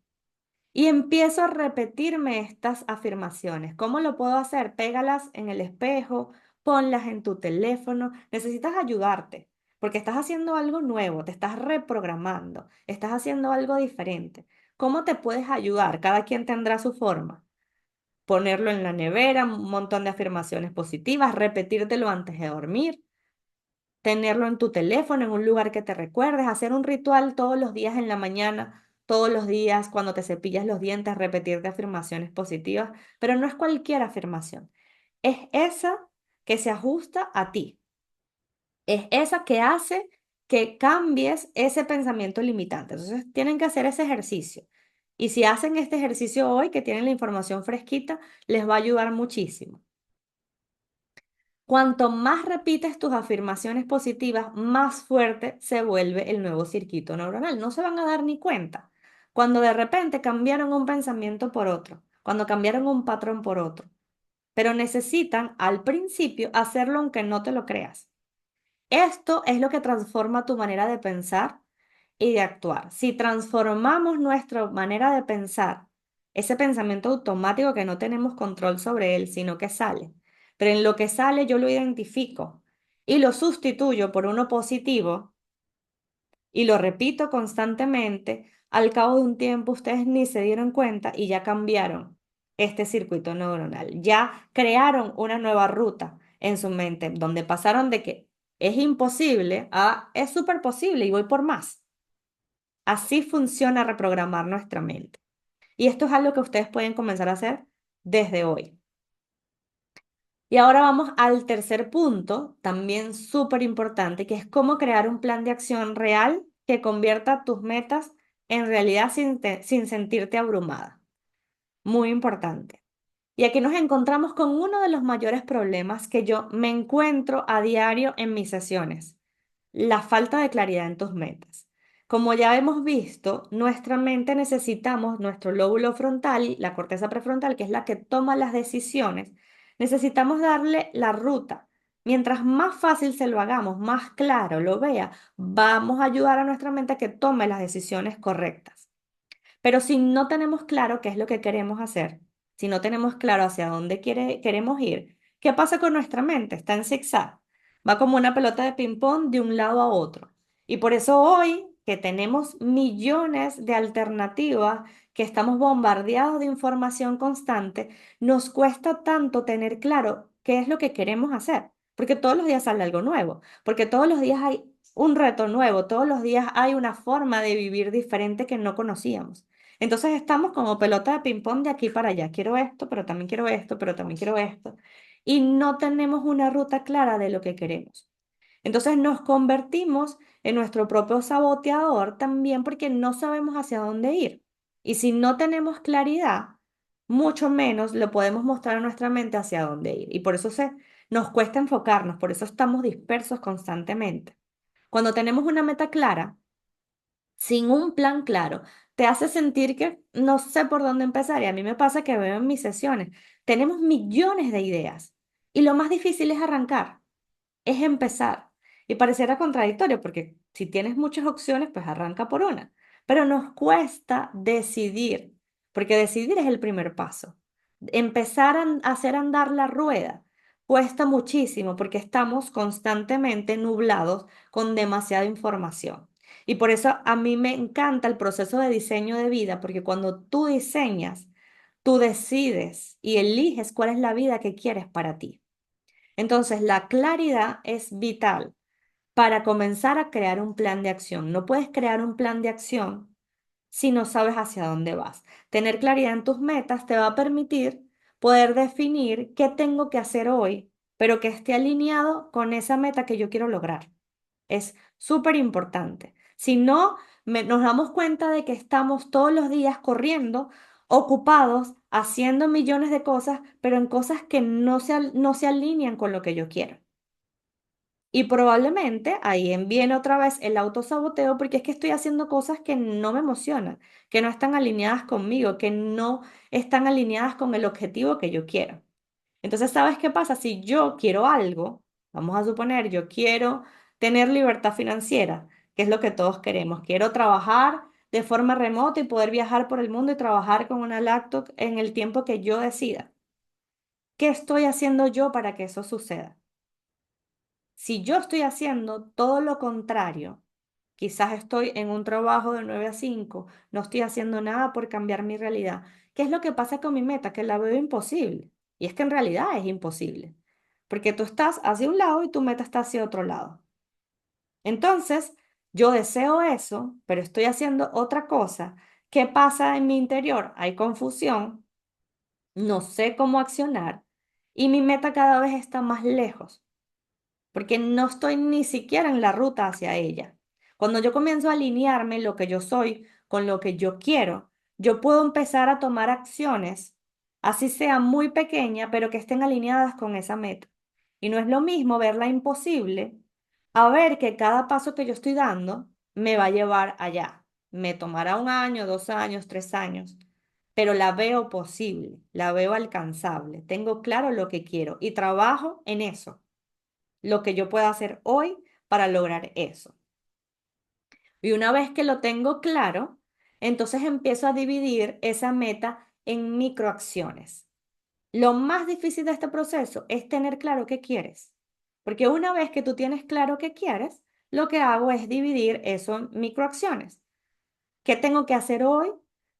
Y empiezo a repetirme estas afirmaciones. ¿Cómo lo puedo hacer? Pégalas en el espejo, ponlas en tu teléfono. Necesitas ayudarte porque estás haciendo algo nuevo, te estás reprogramando, estás haciendo algo diferente. ¿Cómo te puedes ayudar? Cada quien tendrá su forma. Ponerlo en la nevera, un montón de afirmaciones positivas, repetírtelo antes de dormir, tenerlo en tu teléfono, en un lugar que te recuerdes, hacer un ritual todos los días en la mañana, todos los días cuando te cepillas los dientes, repetirte afirmaciones positivas, pero no es cualquier afirmación, es esa que se ajusta a ti, es esa que hace que cambies ese pensamiento limitante. Entonces tienen que hacer ese ejercicio. Y si hacen este ejercicio hoy, que tienen la información fresquita, les va a ayudar muchísimo. Cuanto más repites tus afirmaciones positivas, más fuerte se vuelve el nuevo circuito neuronal. No se van a dar ni cuenta. Cuando de repente cambiaron un pensamiento por otro, cuando cambiaron un patrón por otro, pero necesitan al principio hacerlo aunque no te lo creas. Esto es lo que transforma tu manera de pensar y de actuar. Si transformamos nuestra manera de pensar, ese pensamiento automático que no tenemos control sobre él, sino que sale, pero en lo que sale yo lo identifico y lo sustituyo por uno positivo y lo repito constantemente, al cabo de un tiempo ustedes ni se dieron cuenta y ya cambiaron este circuito neuronal, ya crearon una nueva ruta en su mente, donde pasaron de que es imposible a es súper posible y voy por más. Así funciona reprogramar nuestra mente. Y esto es algo que ustedes pueden comenzar a hacer desde hoy. Y ahora vamos al tercer punto, también súper importante, que es cómo crear un plan de acción real que convierta tus metas en realidad sin sentirte abrumada. Muy importante. Y aquí nos encontramos con uno de los mayores problemas que yo me encuentro a diario en mis sesiones, la falta de claridad en tus metas. Como ya hemos visto, nuestra mente necesitamos nuestro lóbulo frontal, la corteza prefrontal, que es la que toma las decisiones, necesitamos darle la ruta. Mientras más fácil se lo hagamos, más claro lo vea, vamos a ayudar a nuestra mente a que tome las decisiones correctas. Pero si no tenemos claro qué es lo que queremos hacer, si no tenemos claro hacia dónde queremos ir, ¿qué pasa con nuestra mente? Está en zigzag. Va como una pelota de ping-pong de un lado a otro. Y por eso hoy, que tenemos millones de alternativas, que estamos bombardeados de información constante, nos cuesta tanto tener claro qué es lo que queremos hacer. Porque todos los días sale algo nuevo, porque todos los días hay un reto nuevo, todos los días hay una forma de vivir diferente que no conocíamos. Entonces estamos como pelota de ping-pong de aquí para allá. Quiero esto, pero también quiero esto, pero también quiero esto. Y no tenemos una ruta clara de lo que queremos. Entonces nos convertimos en nuestro propio saboteador también porque no sabemos hacia dónde ir. Y si no tenemos claridad, mucho menos le podemos mostrar a nuestra mente hacia dónde ir. Y por eso nos cuesta enfocarnos, por eso estamos dispersos constantemente. Cuando tenemos una meta clara, sin un plan claro, te hace sentir que no sé por dónde empezar. Y a mí me pasa que veo en mis sesiones, tenemos millones de ideas y lo más difícil es arrancar, es empezar. Y pareciera contradictorio porque si tienes muchas opciones, pues arranca por una. Pero nos cuesta decidir, porque decidir es el primer paso. Empezar a hacer andar la rueda cuesta muchísimo porque estamos constantemente nublados con demasiada información. Y por eso a mí me encanta el proceso de diseño de vida, porque cuando tú diseñas, tú decides y eliges cuál es la vida que quieres para ti. Entonces, la claridad es vital para comenzar a crear un plan de acción. No puedes crear un plan de acción si no sabes hacia dónde vas. Tener claridad en tus metas te va a permitir poder definir qué tengo que hacer hoy, pero que esté alineado con esa meta que yo quiero lograr. Es súper importante. Si no, nos damos cuenta de que estamos todos los días corriendo, ocupados, haciendo millones de cosas, pero en cosas que no se alinean con lo que yo quiero. Y probablemente ahí viene otra vez el autosaboteo porque es que estoy haciendo cosas que no me emocionan, que no están alineadas conmigo, que no están alineadas con el objetivo que yo quiero. Entonces, ¿sabes qué pasa? Si yo quiero algo, vamos a suponer, yo quiero tener libertad financiera, que es lo que todos queremos. Quiero trabajar de forma remota y poder viajar por el mundo y trabajar con una laptop en el tiempo que yo decida. ¿Qué estoy haciendo yo para que eso suceda? Si yo estoy haciendo todo lo contrario, quizás estoy en un trabajo de 9 a 5, no estoy haciendo nada por cambiar mi realidad. ¿Qué es lo que pasa con mi meta? Que la veo imposible. Y es que en realidad es imposible, porque tú estás hacia un lado y tu meta está hacia otro lado. Entonces, yo deseo eso, pero estoy haciendo otra cosa. ¿Qué pasa en mi interior? Hay confusión, no sé cómo accionar y mi meta cada vez está más lejos porque no estoy ni siquiera en la ruta hacia ella. Cuando yo comienzo a alinearme lo que yo soy con lo que yo quiero, yo puedo empezar a tomar acciones, así sea muy pequeña, pero que estén alineadas con esa meta. Y no es lo mismo verla imposible a ver que cada paso que yo estoy dando me va a llevar allá. Me tomará 1 año, 2 años, 3 años, pero la veo posible, la veo alcanzable. Tengo claro lo que quiero y trabajo en eso lo que yo pueda hacer hoy para lograr eso. Y una vez que lo tengo claro, entonces empiezo a dividir esa meta en microacciones. Lo más difícil de este proceso es tener claro qué quieres. Porque una vez que tú tienes claro qué quieres, lo que hago es dividir eso en microacciones. ¿Qué tengo que hacer hoy?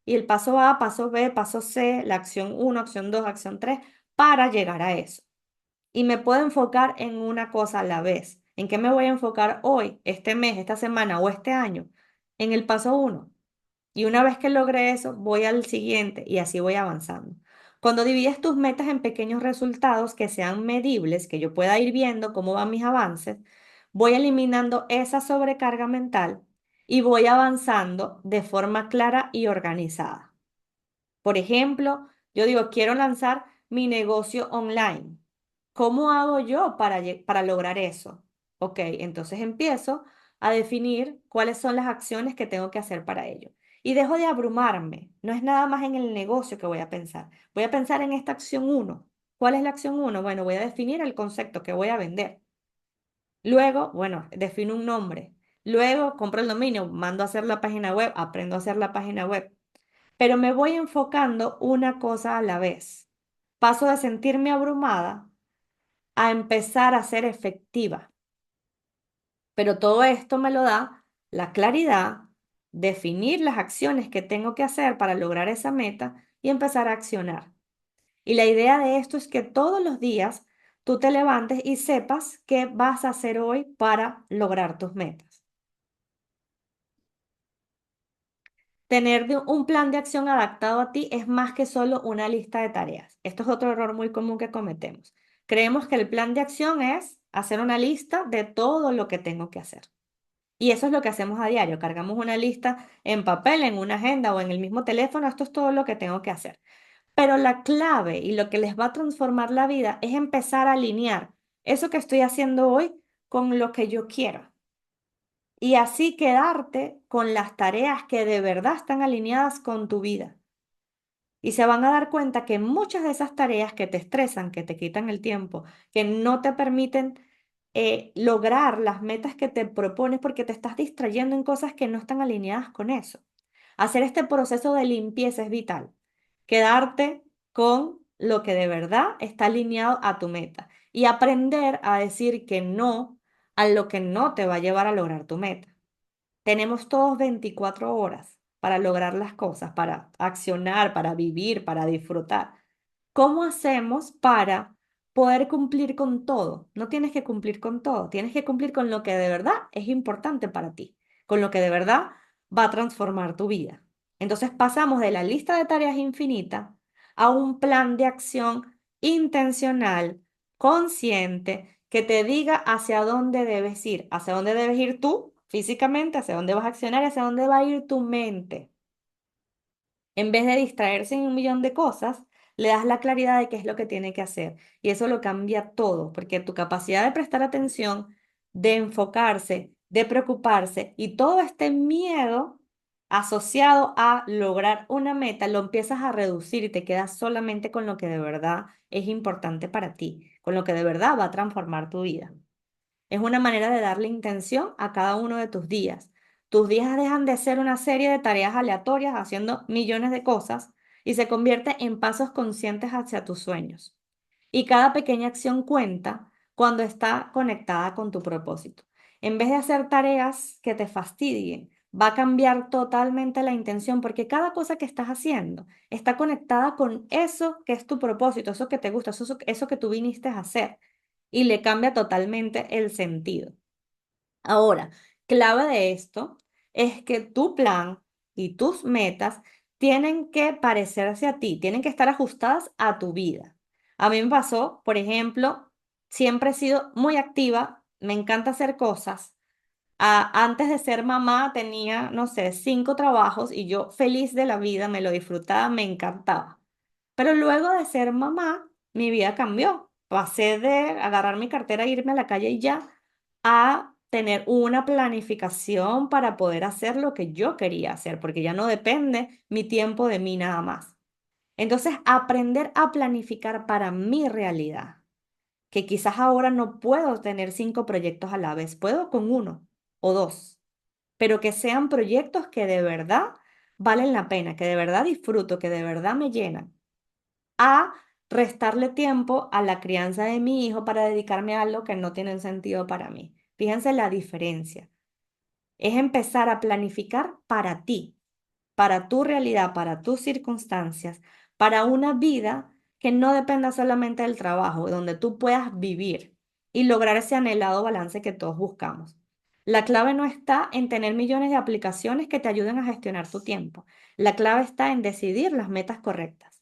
Y el paso A, paso B, paso C, la acción 1, acción 2, acción 3, para llegar a eso y me puedo enfocar en una cosa a la vez. ¿En qué me voy a enfocar hoy, este mes, esta semana o este año? En el paso uno. Y una vez que logre eso, voy al siguiente y así voy avanzando. Cuando divides tus metas en pequeños resultados que sean medibles, que yo pueda ir viendo cómo van mis avances, voy eliminando esa sobrecarga mental y voy avanzando de forma clara y organizada. Por ejemplo, yo digo, quiero lanzar mi negocio online. ¿Cómo hago yo para lograr eso? Ok, entonces empiezo a definir cuáles son las acciones que tengo que hacer para ello. Y dejo de abrumarme. No es nada más en el negocio que voy a pensar. Voy a pensar en esta acción uno. ¿Cuál es la acción uno? Bueno, voy a definir el concepto que voy a vender. Luego, bueno, defino un nombre. Luego compro el dominio, mando a hacer la página web, aprendo a hacer la página web. Pero me voy enfocando una cosa a la vez. Paso de sentirme abrumada a empezar a ser efectiva. Pero todo esto me lo da la claridad, definir las acciones que tengo que hacer para lograr esa meta y empezar a accionar. Y la idea de esto es que todos los días tú te levantes y sepas qué vas a hacer hoy para lograr tus metas. Tener un plan de acción adaptado a ti es más que solo una lista de tareas. Esto es otro error muy común que cometemos. Creemos que el plan de acción es hacer una lista de todo lo que tengo que hacer. Y eso es lo que hacemos a diario. Cargamos una lista en papel, en una agenda o en el mismo teléfono. Esto es todo lo que tengo que hacer. Pero la clave y lo que les va a transformar la vida es empezar a alinear eso que estoy haciendo hoy con lo que yo quiero. Y así quedarte con las tareas que de verdad están alineadas con tu vida. Y se van a dar cuenta que muchas de esas tareas que te estresan, que te quitan el tiempo, que no te permiten lograr las metas que te propones porque te estás distrayendo en cosas que no están alineadas con eso. Hacer este proceso de limpieza es vital. Quedarte con lo que de verdad está alineado a tu meta y aprender a decir que no a lo que no te va a llevar a lograr tu meta. Tenemos todos 24 horas para lograr las cosas, para accionar, para vivir, para disfrutar. ¿Cómo hacemos para poder cumplir con todo? No tienes que cumplir con todo, tienes que cumplir con lo que de verdad es importante para ti, con lo que de verdad va a transformar tu vida. Entonces pasamos de la lista de tareas infinita a un plan de acción intencional, consciente, que te diga hacia dónde debes ir, hacia dónde debes ir tú físicamente, hacia dónde vas a accionar y hacia dónde va a ir tu mente. En vez de distraerse en un millón de cosas, le das la claridad de qué es lo que tiene que hacer. Y eso lo cambia todo, porque tu capacidad de prestar atención, de enfocarse, de preocuparse y todo este miedo asociado a lograr una meta, lo empiezas a reducir y te quedas solamente con lo que de verdad es importante para ti, con lo que de verdad va a transformar tu vida. Es una manera de darle intención a cada uno de tus días. Tus días dejan de ser una serie de tareas aleatorias haciendo millones de cosas y se convierte en pasos conscientes hacia tus sueños. Y cada pequeña acción cuenta cuando está conectada con tu propósito. En vez de hacer tareas que te fastidien, va a cambiar totalmente la intención porque cada cosa que estás haciendo está conectada con eso que es tu propósito, eso que te gusta, eso que tú viniste a hacer y le cambia totalmente el sentido. Ahora, clave de esto es que tu plan y tus metas tienen que parecerse a ti, tienen que estar ajustadas a tu vida. A mí me pasó, por ejemplo, siempre he sido muy activa, me encanta hacer cosas. Antes de ser mamá tenía, no sé, 5 trabajos y yo feliz de la vida, me lo disfrutaba, me encantaba. Pero luego de ser mamá, mi vida cambió. Pasé de agarrar mi cartera e irme a la calle y ya, a tener una planificación para poder hacer lo que yo quería hacer, porque ya no depende mi tiempo de mí nada más. Entonces, aprender a planificar para mi realidad, que quizás ahora no puedo tener 5 proyectos a la vez, puedo con uno o dos, pero que sean proyectos que de verdad valen la pena, que de verdad disfruto, que de verdad me llenan a restarle tiempo a la crianza de mi hijo para dedicarme a algo que no tiene sentido para mí. Fíjense la diferencia. Es empezar a planificar para ti, para tu realidad, para tus circunstancias, para una vida que no dependa solamente del trabajo, donde tú puedas vivir y lograr ese anhelado balance que todos buscamos. La clave no está en tener millones de aplicaciones que te ayuden a gestionar tu tiempo. La clave está en decidir las metas correctas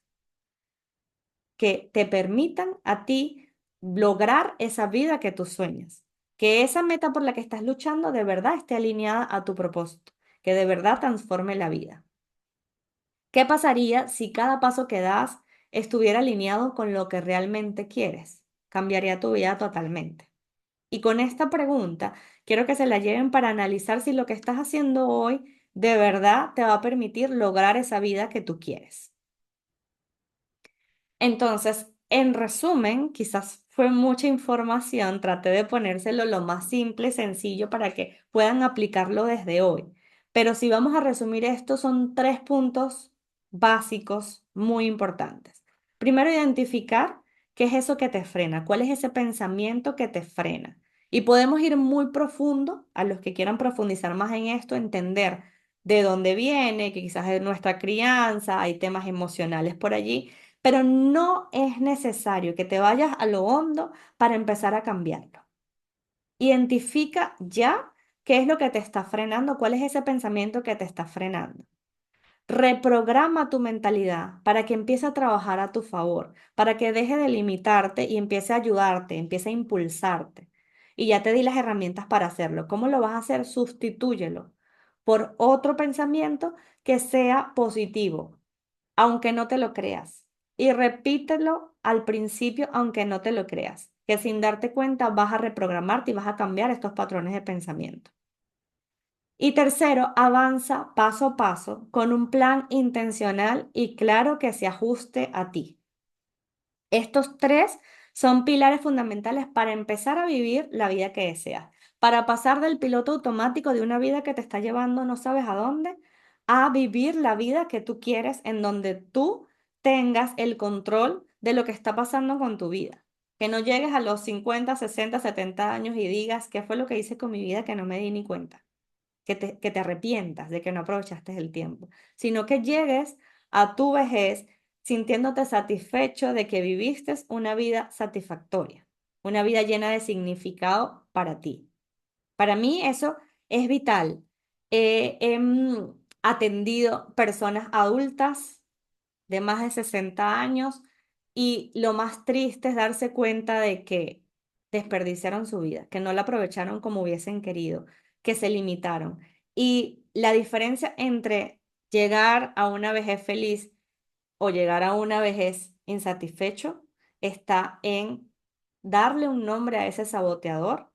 que te permitan a ti lograr esa vida que tú sueñas. Que esa meta por la que estás luchando de verdad esté alineada a tu propósito, que de verdad transforme la vida. ¿Qué pasaría si cada paso que das estuviera alineado con lo que realmente quieres? Cambiaría tu vida totalmente. Y con esta pregunta Quiero que se la lleven para analizar si lo que estás haciendo hoy de verdad te va a permitir lograr esa vida que tú quieres. Entonces, en resumen, quizás fue mucha información, traté de ponérselo lo más simple, sencillo para que puedan aplicarlo desde hoy. Pero si vamos a resumir esto, son tres puntos básicos muy importantes. Primero, identificar qué es eso que te frena, cuál es ese pensamiento que te frena. Y podemos ir muy profundo, a los que quieran profundizar más en esto, entender de dónde viene, que quizás es nuestra crianza, hay temas emocionales por allí, pero no es necesario que te vayas a lo hondo para empezar a cambiarlo. Identifica ya qué es lo que te está frenando, cuál es ese pensamiento que te está frenando. Reprograma tu mentalidad para que empiece a trabajar a tu favor, para que deje de limitarte y empiece a ayudarte, empiece a impulsarte. Y ya te di las herramientas para hacerlo. ¿Cómo lo vas a hacer? Sustitúyelo por otro pensamiento que sea positivo, aunque no te lo creas. Y repítelo al principio, aunque no te lo creas, que sin darte cuenta vas a reprogramarte y vas a cambiar estos patrones de pensamiento. Y tercero, avanza paso a paso con un plan intencional y claro que se ajuste a ti. Estos tres son pilares fundamentales para empezar a vivir la vida que deseas, para pasar del piloto automático de una vida que te está llevando no sabes a dónde, a vivir la vida que tú quieres en donde tú tengas el control de lo que está pasando con tu vida. Que no llegues a los 50, 60, 70 años y digas, ¿qué fue lo que hice con mi vida que no me di ni cuenta? Que te arrepientas de que no aprovechaste el tiempo, sino que llegues a tu vejez sintiéndote satisfecho de que viviste una vida satisfactoria, una vida llena de significado para ti. Para mí eso es vital. He atendido personas adultas de más de 60 años y lo más triste es darse cuenta de que desperdiciaron su vida, que no la aprovecharon como hubiesen querido, que se limitaron. Y la diferencia entre llegar a una vejez feliz o llegar a una vejez insatisfecho está en darle un nombre a ese saboteador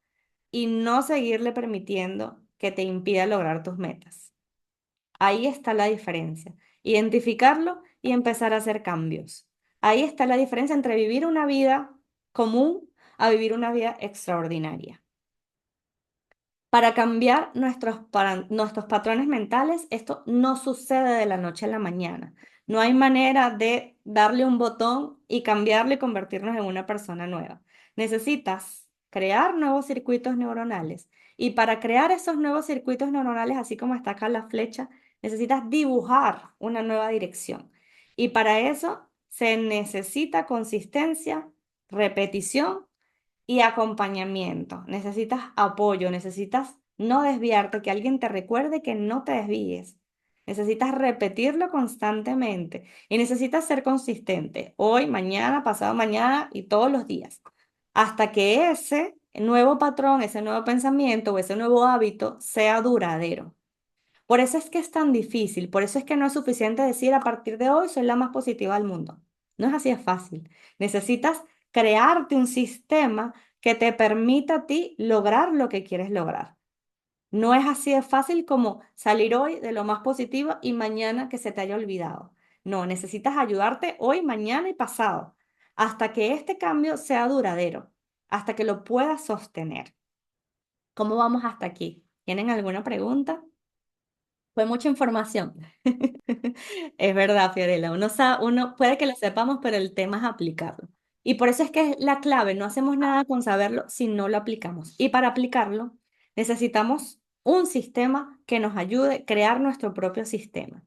y no seguirle permitiendo que te impida lograr tus metas. Ahí está la diferencia. Identificarlo y empezar a hacer cambios. Ahí está la diferencia entre vivir una vida común a vivir una vida extraordinaria. Para cambiar nuestros patrones mentales, esto no sucede de la noche a la mañana. No hay manera de darle un botón y cambiarlo y convertirnos en una persona nueva. Necesitas crear nuevos circuitos neuronales. Y para crear esos nuevos circuitos neuronales, así como está acá la flecha, necesitas dibujar una nueva dirección. Y para eso se necesita consistencia, repetición y acompañamiento. Necesitas apoyo, necesitas no desviarte, que alguien te recuerde que no te desvíes. Necesitas repetirlo constantemente y necesitas ser consistente hoy, mañana, pasado mañana y todos los días, hasta que ese nuevo patrón, ese nuevo pensamiento o ese nuevo hábito sea duradero. Por eso es que es tan difícil, por eso es que no es suficiente decir a partir de hoy soy la más positiva del mundo. No es así de fácil. Necesitas crearte un sistema que te permita a ti lograr lo que quieres lograr. No es así de fácil como salir hoy de lo más positivo y mañana que se te haya olvidado. No, necesitas ayudarte hoy, mañana y pasado, hasta que este cambio sea duradero, hasta que lo puedas sostener. ¿Cómo vamos hasta aquí? ¿Tienen alguna pregunta? Fue mucha información. Es verdad, Fiorella. Uno puede que lo sepamos, pero el tema es aplicarlo. Y por eso es que es la clave. No hacemos nada con saberlo si no lo aplicamos. Y para aplicarlo, necesitamos un sistema que nos ayude a crear nuestro propio sistema.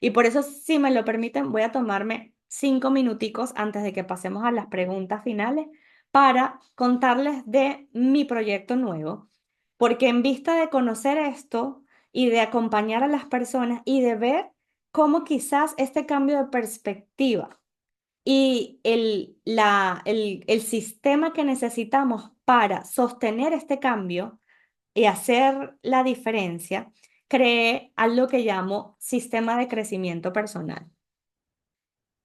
Y por eso, si me lo permiten, voy a tomarme 5 minuticos antes de que pasemos a las preguntas finales para contarles de mi proyecto nuevo. Porque en vista de conocer esto, y de acompañar a las personas y de ver cómo quizás este cambio de perspectiva y el sistema que necesitamos para sostener este cambio y hacer la diferencia, creé algo que llamo sistema de crecimiento personal.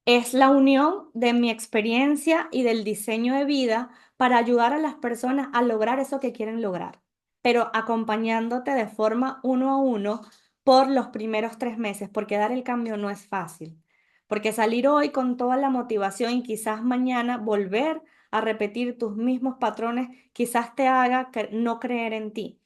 Es la unión de mi experiencia y del diseño de vida para ayudar a las personas a lograr eso que quieren lograr. pero acompañándote de forma uno a uno por los primeros 3 meses, porque dar el cambio no es fácil. Porque salir hoy con toda la motivación y quizás mañana volver a repetir tus mismos patrones, quizás te haga no creer en ti.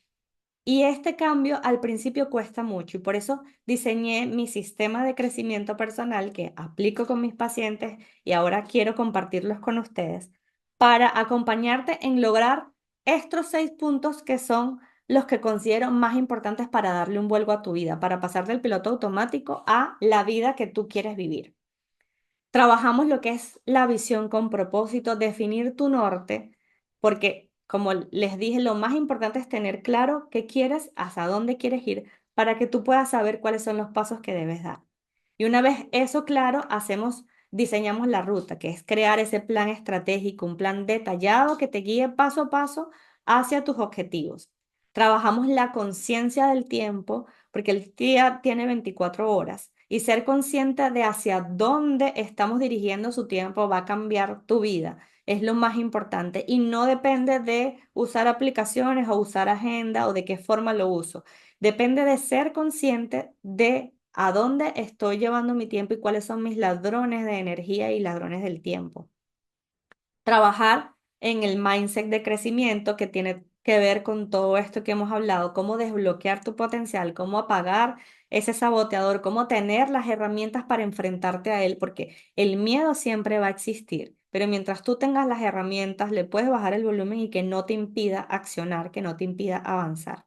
Y este cambio al principio cuesta mucho y por eso diseñé mi sistema de crecimiento personal que aplico con mis pacientes y ahora quiero compartirlos con ustedes para acompañarte en lograr estos 6 puntos que son los que considero más importantes para darle un vuelco a tu vida, para pasar del piloto automático a la vida que tú quieres vivir. Trabajamos lo que es la visión con propósito, definir tu norte, porque como les dije, lo más importante es tener claro qué quieres, hacia dónde quieres ir, para que tú puedas saber cuáles son los pasos que debes dar. Y una vez eso claro, diseñamos la ruta, que es crear ese plan estratégico, un plan detallado que te guíe paso a paso hacia tus objetivos. Trabajamos la conciencia del tiempo, porque el día tiene 24 horas y ser consciente de hacia dónde estamos dirigiendo su tiempo va a cambiar tu vida. Es lo más importante y no depende de usar aplicaciones o usar agenda o de qué forma lo uso. Depende de ser consciente de a dónde estoy llevando mi tiempo y cuáles son mis ladrones de energía y ladrones del tiempo. Trabajar en el mindset de crecimiento que tiene que ver con todo esto que hemos hablado, cómo desbloquear tu potencial, cómo apagar ese saboteador, cómo tener las herramientas para enfrentarte a él, porque el miedo siempre va a existir, pero mientras tú tengas las herramientas, le puedes bajar el volumen y que no te impida accionar, que no te impida avanzar.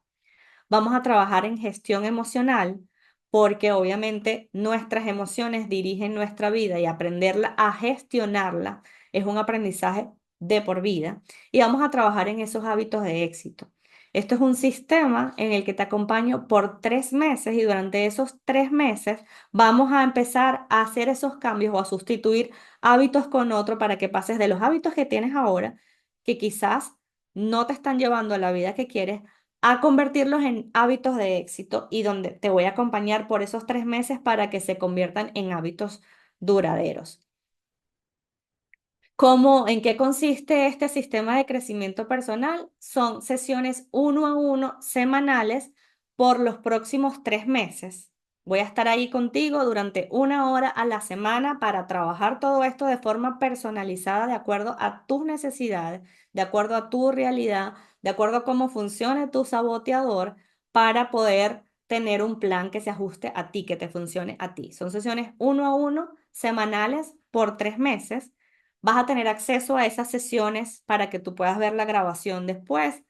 Vamos a trabajar en gestión emocional porque obviamente nuestras emociones dirigen nuestra vida y aprenderla a gestionarla es un aprendizaje de por vida. Y vamos a trabajar en esos hábitos de éxito. Esto es un sistema en el que te acompaño por 3 meses y durante esos 3 meses vamos a empezar a hacer esos cambios o a sustituir hábitos con otro para que pases de los hábitos que tienes ahora, que quizás no te están llevando a la vida que quieres, a convertirlos en hábitos de éxito y donde te voy a acompañar por esos 3 meses para que se conviertan en hábitos duraderos. ¿En qué consiste este sistema de crecimiento personal? Son sesiones uno a uno semanales por los próximos 3 meses. Voy a estar ahí contigo durante 1 hora a la semana para trabajar todo esto de forma personalizada, de acuerdo a tus necesidades, de acuerdo a tu realidad, de acuerdo a cómo funcione tu saboteador, para poder tener un plan que se ajuste a ti, que te funcione a ti. Son sesiones uno a uno semanales por 3 meses. Vas a tener acceso a esas sesiones para que tú puedas ver la grabación después.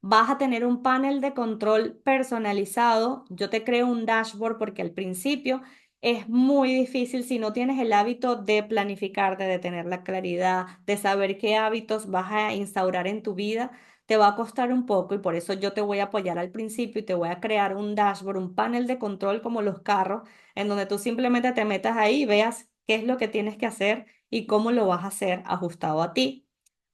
Vas a tener un panel de control personalizado. Yo te creo un dashboard porque al principio es muy difícil si no tienes el hábito de planificarte, de tener la claridad, de saber qué hábitos vas a instaurar en tu vida. Te va a costar un poco y por eso yo te voy a apoyar al principio y te voy a crear un dashboard, un panel de control como los carros, en donde tú simplemente te metas ahí y veas qué es lo que tienes que hacer y cómo lo vas a hacer ajustado a ti.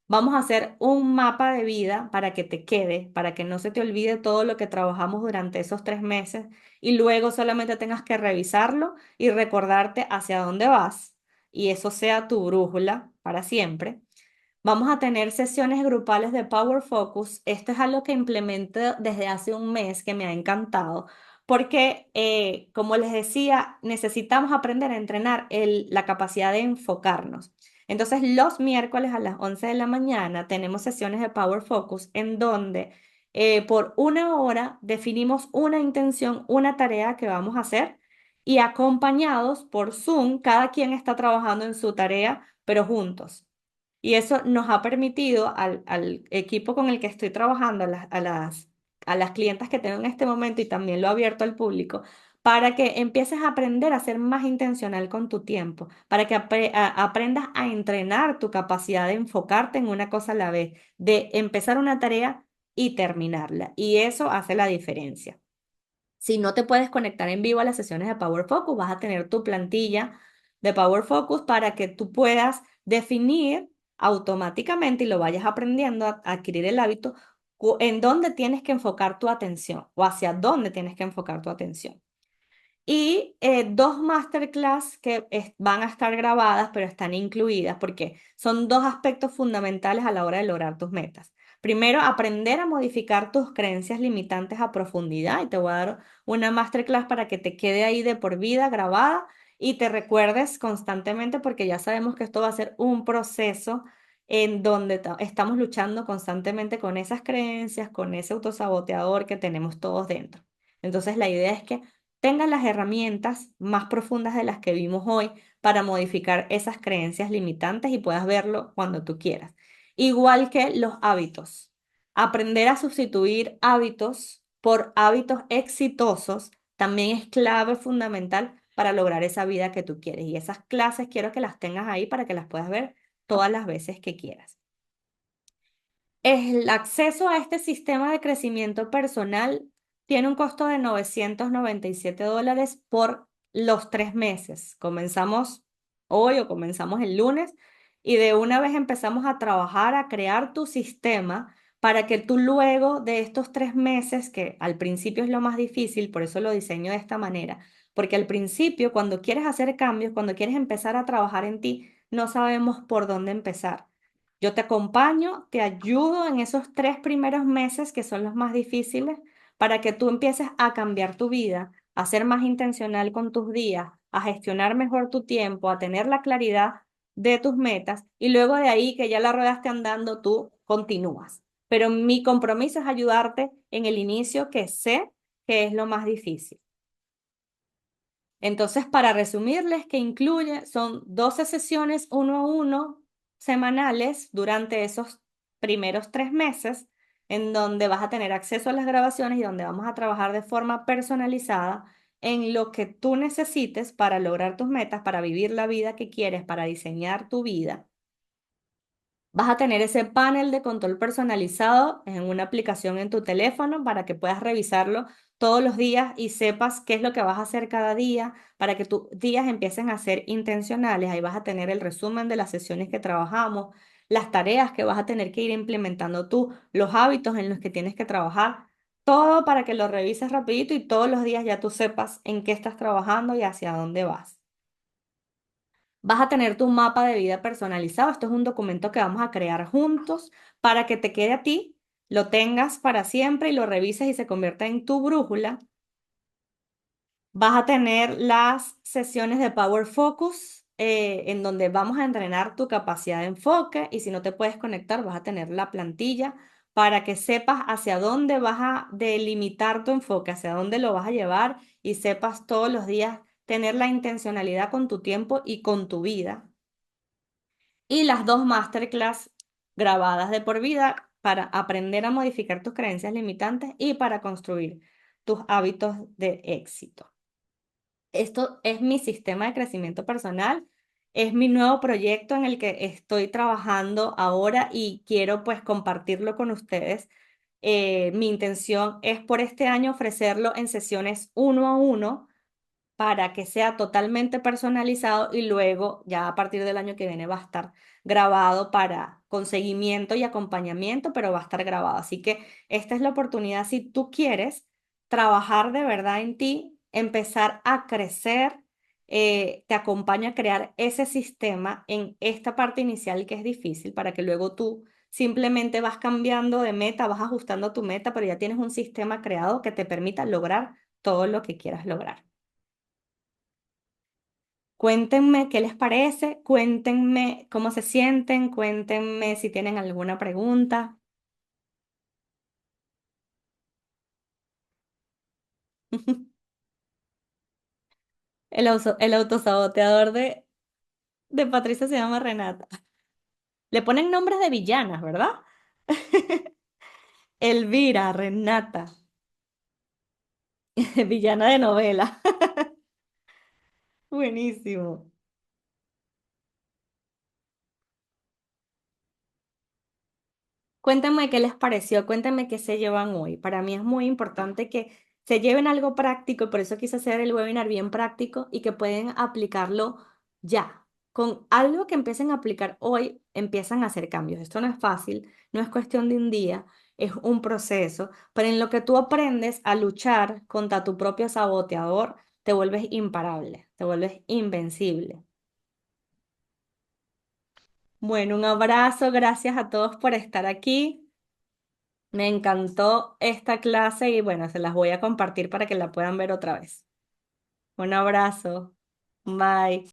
Vamos a hacer un mapa de vida para que te quede, para que no se te olvide todo lo que trabajamos durante esos 3 meses y luego solamente tengas que revisarlo y recordarte hacia dónde vas y eso sea tu brújula para siempre. Vamos a tener sesiones grupales de Power Focus. Esto es algo que implementé desde hace un mes que me ha encantado porque, como les decía, necesitamos aprender a entrenar la capacidad de enfocarnos. Entonces, los miércoles a las 11 de la mañana tenemos sesiones de Power Focus en donde por 1 hora definimos una intención, una tarea que vamos a hacer y acompañados por Zoom, cada quien está trabajando en su tarea, pero juntos. Y eso nos ha permitido al equipo con el que estoy trabajando, a las clientas que tengo en este momento y también lo he abierto al público, para que empieces a aprender a ser más intencional con tu tiempo, para que aprendas a entrenar tu capacidad de enfocarte en una cosa a la vez, de empezar una tarea y terminarla. Y eso hace la diferencia. Si no te puedes conectar en vivo a las sesiones de Power Focus, vas a tener tu plantilla de Power Focus para que tú puedas definir automáticamente y lo vayas aprendiendo a adquirir el hábito en dónde tienes que enfocar tu atención o hacia dónde tienes que enfocar tu atención. Y 2 masterclass que van a estar grabadas, pero están incluidas porque son 2 aspectos fundamentales a la hora de lograr tus metas. Primero, aprender a modificar tus creencias limitantes a profundidad y te voy a dar una masterclass para que te quede ahí de por vida grabada y te recuerdes constantemente porque ya sabemos que esto va a ser un proceso en donde estamos luchando constantemente con esas creencias, con ese autosaboteador que tenemos todos dentro. Entonces, la idea es que tengas las herramientas más profundas de las que vimos hoy para modificar esas creencias limitantes y puedas verlo cuando tú quieras. Igual que los hábitos. Aprender a sustituir hábitos por hábitos exitosos también es clave fundamental para lograr esa vida que tú quieres. Y esas clases quiero que las tengas ahí para que las puedas ver todas las veces que quieras. El acceso a este sistema de crecimiento personal tiene un costo de $997 por los 3 meses. Comenzamos hoy o comenzamos el lunes y de una vez empezamos a trabajar, a crear tu sistema para que tú luego de estos 3 meses, que al principio es lo más difícil, por eso lo diseño de esta manera, porque al principio cuando quieres hacer cambios, cuando quieres empezar a trabajar en ti, no sabemos por dónde empezar. Yo te acompaño, te ayudo en esos 3 primeros meses que son los más difíciles para que tú empieces a cambiar tu vida, a ser más intencional con tus días, a gestionar mejor tu tiempo, a tener la claridad de tus metas y luego de ahí que ya la rueda esté andando, tú continúas. Pero mi compromiso es ayudarte en el inicio que sé que es lo más difícil. Entonces, para resumirles, que incluye, son 12 sesiones uno a uno semanales durante esos primeros 3 meses, en donde vas a tener acceso a las grabaciones y donde vamos a trabajar de forma personalizada en lo que tú necesites para lograr tus metas, para vivir la vida que quieres, para diseñar tu vida. Vas a tener ese panel de control personalizado en una aplicación en tu teléfono para que puedas revisarlo todos los días y sepas qué es lo que vas a hacer cada día para que tus días empiecen a ser intencionales. Ahí vas a tener el resumen de las sesiones que trabajamos, las tareas que vas a tener que ir implementando tú, los hábitos en los que tienes que trabajar, todo para que lo revises rapidito y todos los días ya tú sepas en qué estás trabajando y hacia dónde vas. Vas a tener tu mapa de vida personalizado. Esto es un documento que vamos a crear juntos para que te quede a ti, lo tengas para siempre y lo revises y se convierta en tu brújula. Vas a tener las sesiones de Power Focus, en donde vamos a entrenar tu capacidad de enfoque y si no te puedes conectar, vas a tener la plantilla para que sepas hacia dónde vas a delimitar tu enfoque, hacia dónde lo vas a llevar y sepas todos los días tener la intencionalidad con tu tiempo y con tu vida. Y las 2 masterclass grabadas de por vida para aprender a modificar tus creencias limitantes y para construir tus hábitos de éxito. Esto es mi sistema de crecimiento personal, es mi nuevo proyecto en el que estoy trabajando ahora y quiero pues compartirlo con ustedes. Mi intención es por este año ofrecerlo en sesiones uno a uno para que sea totalmente personalizado y luego ya a partir del año que viene va a estar grabado para conseguimiento y acompañamiento, pero va a estar grabado. Así que esta es la oportunidad si tú quieres trabajar de verdad en ti, empezar a crecer, te acompaño a crear ese sistema en esta parte inicial que es difícil para que luego tú simplemente vas cambiando de meta, vas ajustando tu meta, pero ya tienes un sistema creado que te permita lograr todo lo que quieras lograr. Cuéntenme qué les parece, cuéntenme cómo se sienten, cuéntenme si tienen alguna pregunta. El autosaboteador de Patricia se llama Renata. Le ponen nombres de villanas, ¿verdad? Elvira, Renata, villana de novela. Buenísimo. Cuéntenme qué les pareció, cuéntenme qué se llevan hoy. Para mí es muy importante que se lleven algo práctico y por eso quise hacer el webinar bien práctico y que pueden aplicarlo ya. Con algo que empiecen a aplicar hoy, empiezan a hacer cambios. Esto no es fácil, no es cuestión de un día, es un proceso, pero en lo que tú aprendes a luchar contra tu propio saboteador, te vuelves imparable, te vuelves invencible. Bueno, un abrazo, gracias a todos por estar aquí. Me encantó esta clase y bueno, se las voy a compartir para que la puedan ver otra vez. Un abrazo. Bye.